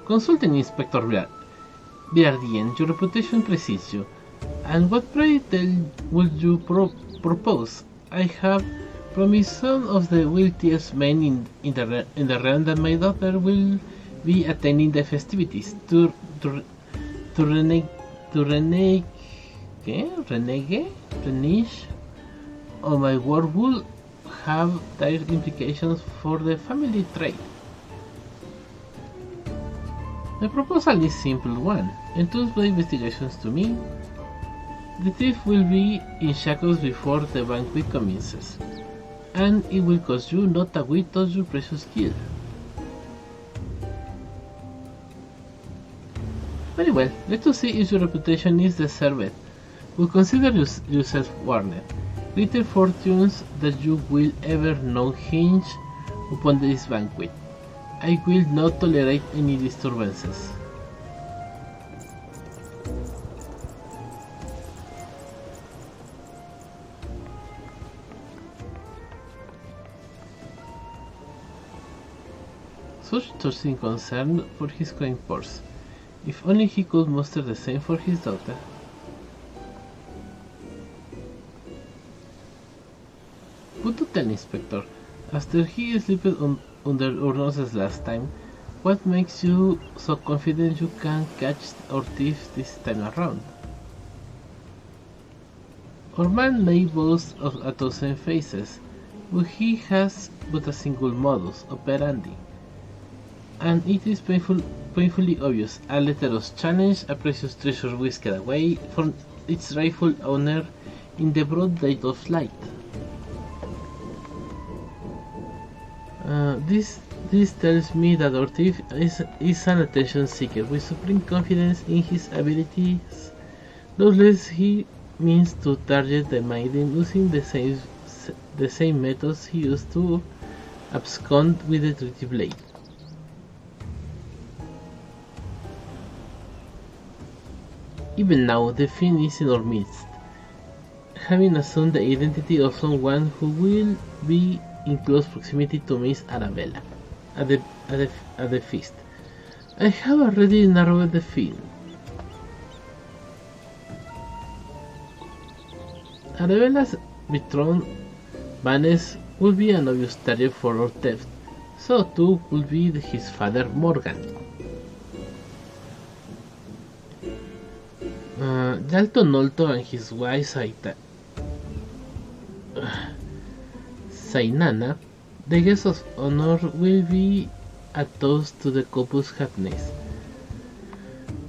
S1: Consulting Inspector Biardien, your reputation precedes you. And what pray tell would you propose? I have promised some of the wealthiest men in the realm that my daughter will be attending the festivities. To renege on my word will have dire implications for the family trade. The proposal is a simple one. Entrust the investigations to me. The thief will be in shackles before the banquet commences, and it will cost you not a whit of your precious gil. Very well, let us see if your reputation is deserved. Will consider yourself warned. Little fortunes that you will ever know hinge upon this banquet. I will not tolerate any disturbances. Such touching concern for his coin purse. If only he could muster the same for his daughter. But to tell Inspector, after he slipped under our noses last time, what makes you so confident you can catch our thief this time around? Our man may boast of a dozen faces, but he has but a single modus operandi. And it is painfully obvious. A letter of challenge, a precious treasure whisked away from its rightful owner in the broad daylight of light. This tells me that our thief is an attention seeker with supreme confidence in his abilities. Doubtless he means to target the maiden using the same methods he used to abscond with the treaty blade. Even now, the fiend is in our midst, having assumed the identity of someone who will be in close proximity to Miss Arabella at the feast. I have already narrowed the field. Arabella's betrothed Vanessa will be an obvious target for our theft, so too will be his father Morgan. Dalton Olto and his wife Sainana, the guest of honor will be a toast to the couple's happiness.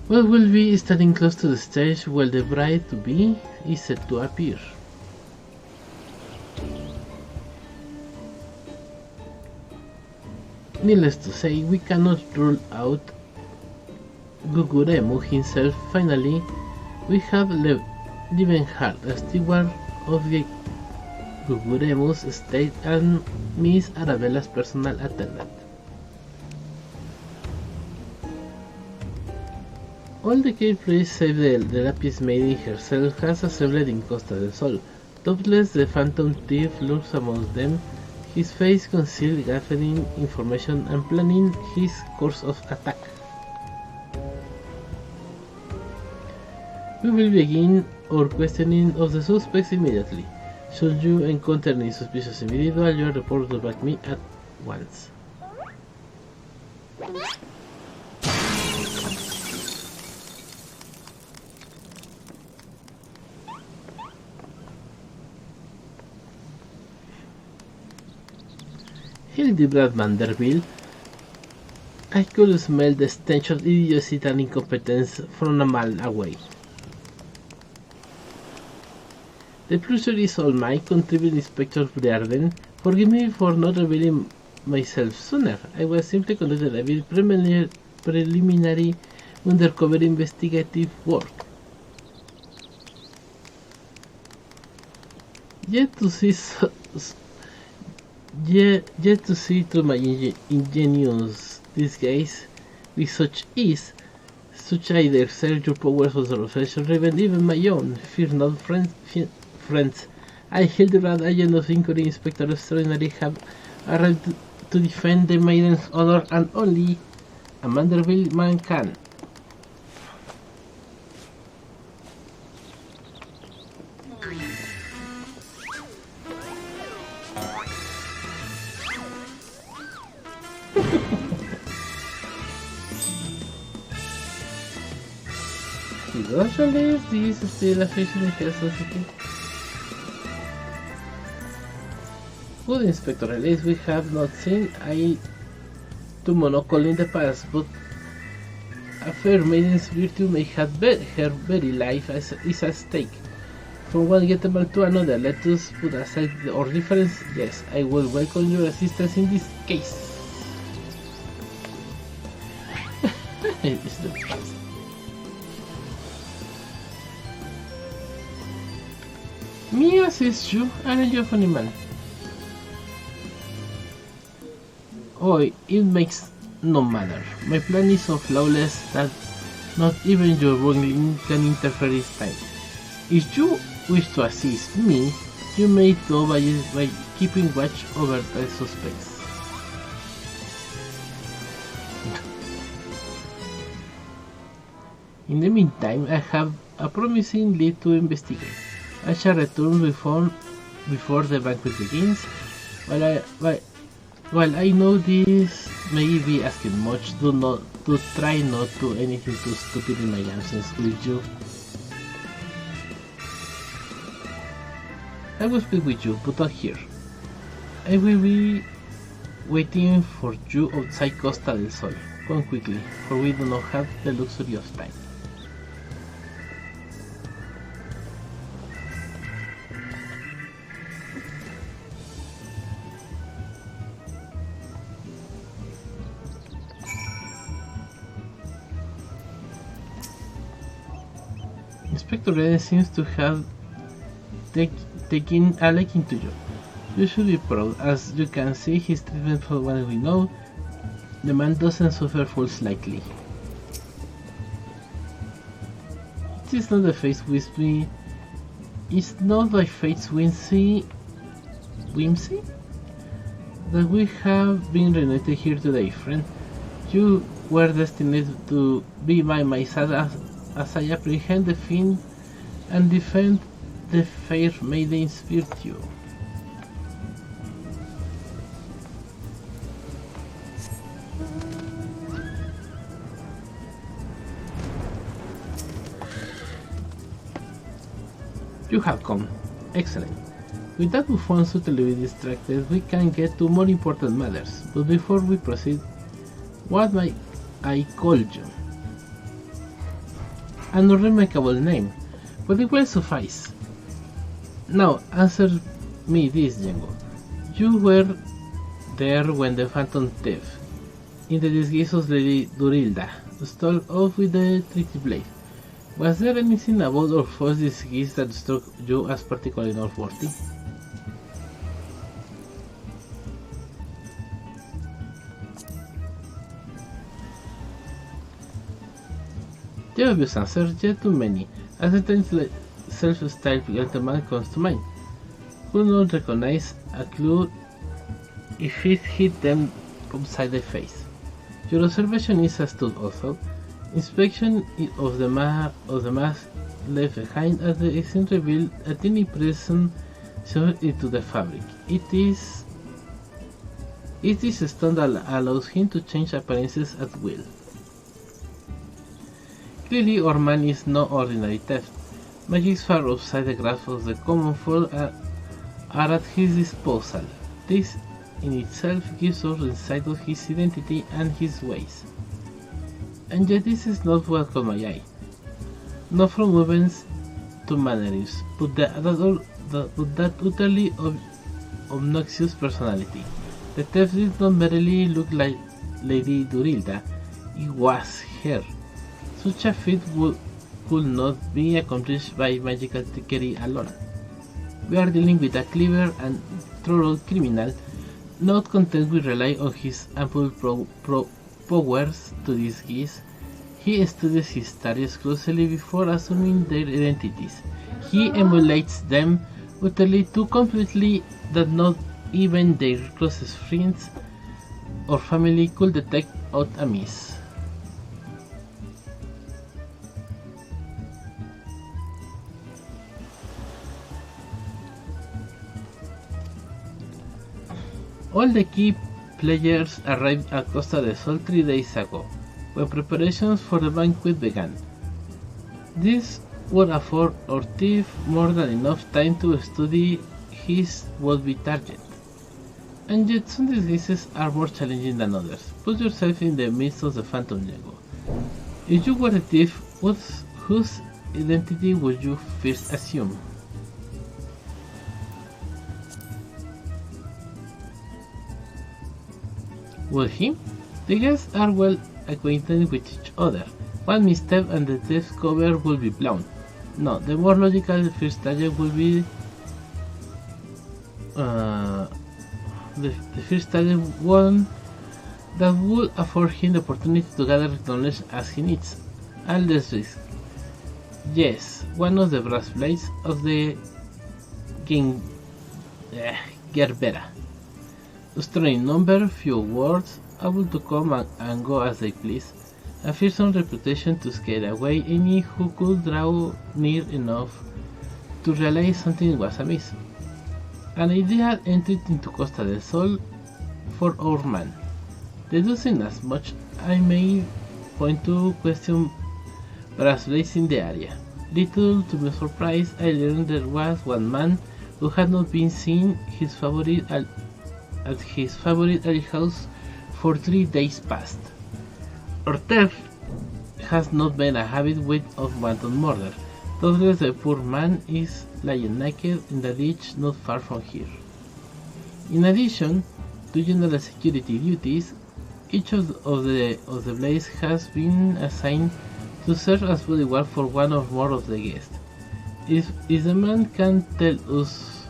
S1: We will be standing close to the stage while the bride-to-be is set to appear. Needless to say, we cannot rule out Guguremu himself. Finally, we have Levenhard, a steward of the Guguremu's estate, and Miss Arabella's personal attendant. All the gameplay save the Lapis Maiden herself has assembled in Costa del Sol. Doubtless the Phantom Thief lurks amongst them, his face concealed, gathering information and planning his course of attack. We will begin our questioning of the suspects immediately. Should you encounter any suspicious individual, you are reported to back me at once. Hildibrand Vanderbilt, I could smell the stench of idiocy and incompetence from a mile away. The pleasure is all mine, contributed Inspector Brearden. Forgive me for not revealing myself sooner. I was simply conducting a bit preliminary undercover investigative work. Yet to see through my ingenious disguise with such ease, such I dare exert your powers of observation, even my own. Fear not, friends. I, Hildibrand, agent of Inquiry Inspector Extraordinary, have arrived to defend the maiden's honor, and only a Vanderbilt man can. He does release this still affection in her society. Good Inspector Release, we have not seen eye to Monocle in the past, but a fair maiden's virtue may have her very life is at stake. From one gentleman to another, let us put aside our difference. Yes, I will welcome your assistance in this case. It's the best. Me assist you, aren't you a funny man? Oh, it makes no matter. My plan is so flawless that not even your wrongling can interfere this time. If you wish to assist me, you may do by keeping watch over the suspects. In the meantime, I have a promising lead to investigate. I shall return before the banquet begins. While I know this may be asking much, do try not to do anything too stupid in my absence, will you? I will speak with you, but not here. I will be waiting for you outside Costa del Sol. Come quickly, for we do not have the luxury of time. Inspector Red seems to have taken a liking to you. You should be proud. As you can see, his treatment, for what we know, the man doesn't suffer fools lightly. It is not the face with me. It's not by fate's whimsy that we have been reunited here today, friend. You were destined to be by my side as I apprehend the fiend and defend the fair maiden's virtue. You have come. Excellent. With that Buffon subtly distracted, we can get to more important matters. But before we proceed, what might I call you? An unremarkable name, but it will suffice. Now, answer me this, Jengo. You were there when the Phantom Thief, in the disguise of Lady Durilda, stole off with the tricky blade. Was there anything about our false disguise that struck you as particularly noteworthy? The obvious answer, yet too many, as the self-styled gentleman comes to mind. Who not recognize a clue if it hit them upside the face? Your observation is astute also. Inspection of the mask left behind at the exit revealed a tiny prison sewed into the fabric. It is stone that allows him to change appearances at will. Clearly, our man is no ordinary theft. Magics far outside the grasp of the common folk are at his disposal. This in itself gives us insight of his identity and his ways. And yet this is not what caught my eye. Not from movements to mannerisms, but that utterly obnoxious personality. The theft did not merely look like Lady Durilda, it was her. Such a feat could not be accomplished by magical trickery alone. We are dealing with a clever and thorough criminal, not content with relying on his ample powers to disguise. He studies his targets closely before assuming their identities. He emulates them utterly too completely that not even their closest friends or family could detect aught amiss. All the key players arrived at Costa del Sol 3 days ago, when preparations for the banquet began. This would afford our thief more than enough time to study his would-be target. And yet some disguises are more challenging than others. Put yourself in the midst of the Phantom Jengo. If you were a thief, whose identity would you first assume? Would he? The guests are well acquainted with each other. One misstep and the thief's cover will be blown. No, the more logical first target will be the first target one that will afford him the opportunity to gather knowledge as he needs. And less risk. Yes, one of the brass blades of the Gerbera. Strong in number, few words, able to come and go as they please, a fearsome reputation to scare away any who could draw near enough to realize something was amiss. An idea entered into Costa del Sol for our man. Deducing as much, I may point to question brass blades in the area. Little to my surprise, I learned there was one man who had not been seen at his favorite alehouse for 3 days past. Our theft has not been a habit of wanton murder. Doubtless the poor man is lying naked in the ditch not far from here. In addition to general security duties, each of the blades has been assigned to serve as bodyguard for one or more of the guests. If the man can tell us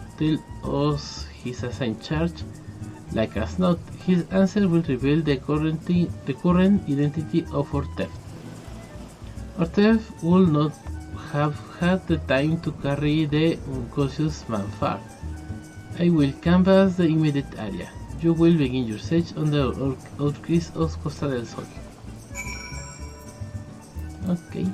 S1: his assigned charge, like as not, his answer will reveal the current identity of our theft. Our theft will not have had the time to carry the unconscious man far. I will canvass the immediate area. You will begin your search on the outskirts of Costa del Sol. Okay.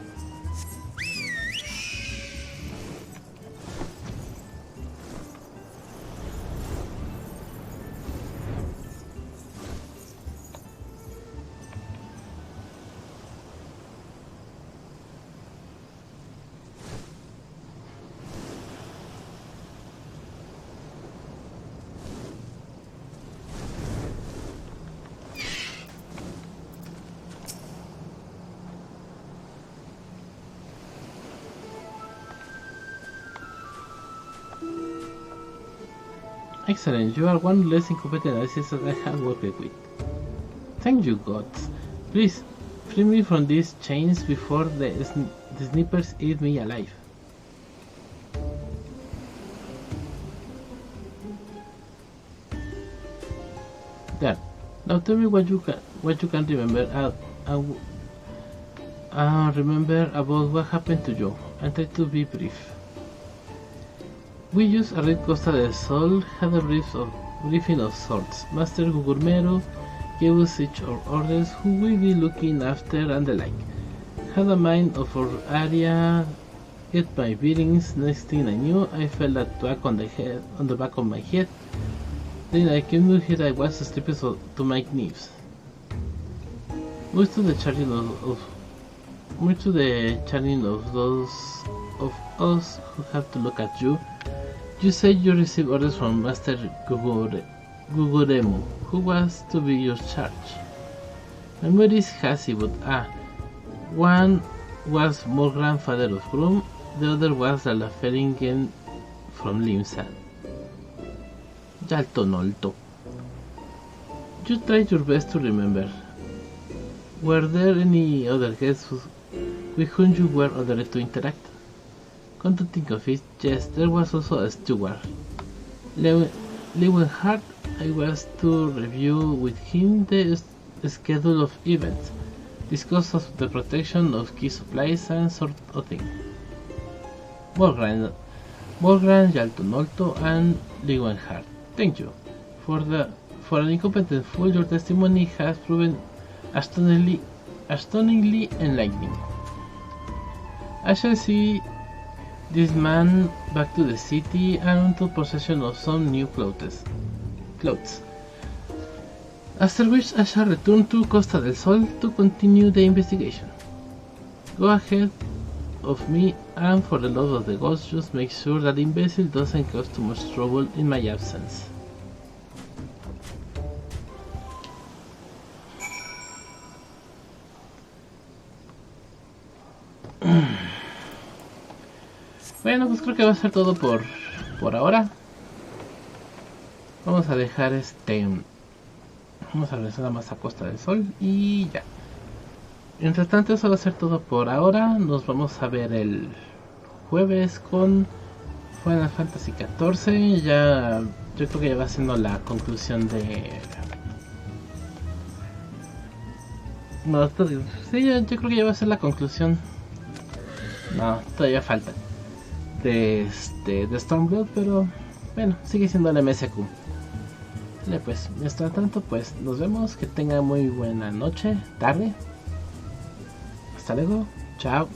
S1: Excellent, you are one less incompetent analysis that I have worked with. Thank you, gods. Please, free me from these chains before the snippers eat me alive. There. Now tell me what you can remember. Remember about what happened to you, and try to be brief. We used a red Costa del Sol, had a briefing of sorts. Master Gugurmero gave us each our orders, who we be looking after and the like. Had a mind of our area, get my bearings. Next thing I knew, I felt that back on the back of my head. Then I came to here. I was sleeping to my knees. Much to the charging of those of us who have to look at you. You said you received orders from Master Guguremu, who was to be your charge. Memory is hazy, but one was more grandfather of Grum, the other was a Laferingen from Limsan. Yalto Nolto. You tried your best to remember. Were there any other guests with whom you were ordered to interact? Come to think of it, yes, there was also a steward. Leeuwenhard, I was to review with him the schedule of events, discuss of the protection of key supplies and sort of thing. Morgran, Yalto Nolto, and Leeuwenhard. Thank you. For an incompetent fool, your testimony has proven astonishingly enlightening. I shall see this man back to the city and into possession of some new clothes. After which I shall return to Costa del Sol to continue the investigation. Go ahead of me, and for the love of the gods, just make sure that the imbecile doesn't cause too much trouble in my absence. Bueno, pues creo que va a ser todo por ahora. Vamos a dejar vamos a regresar nada más a Costa del Sol y ya. Mientras tanto, eso va a ser todo por ahora. Nos vamos a ver el jueves con Final Fantasy XIV. Ya, yo creo que ya va siendo la conclusión de... No, sí, yo creo que ya va a ser la conclusión. No, todavía falta. De Stormblood, pero bueno, sigue siendo el MSQ. Vale, pues, mientras tanto, pues nos vemos. Que tengan muy buena noche, tarde. Hasta luego, chao.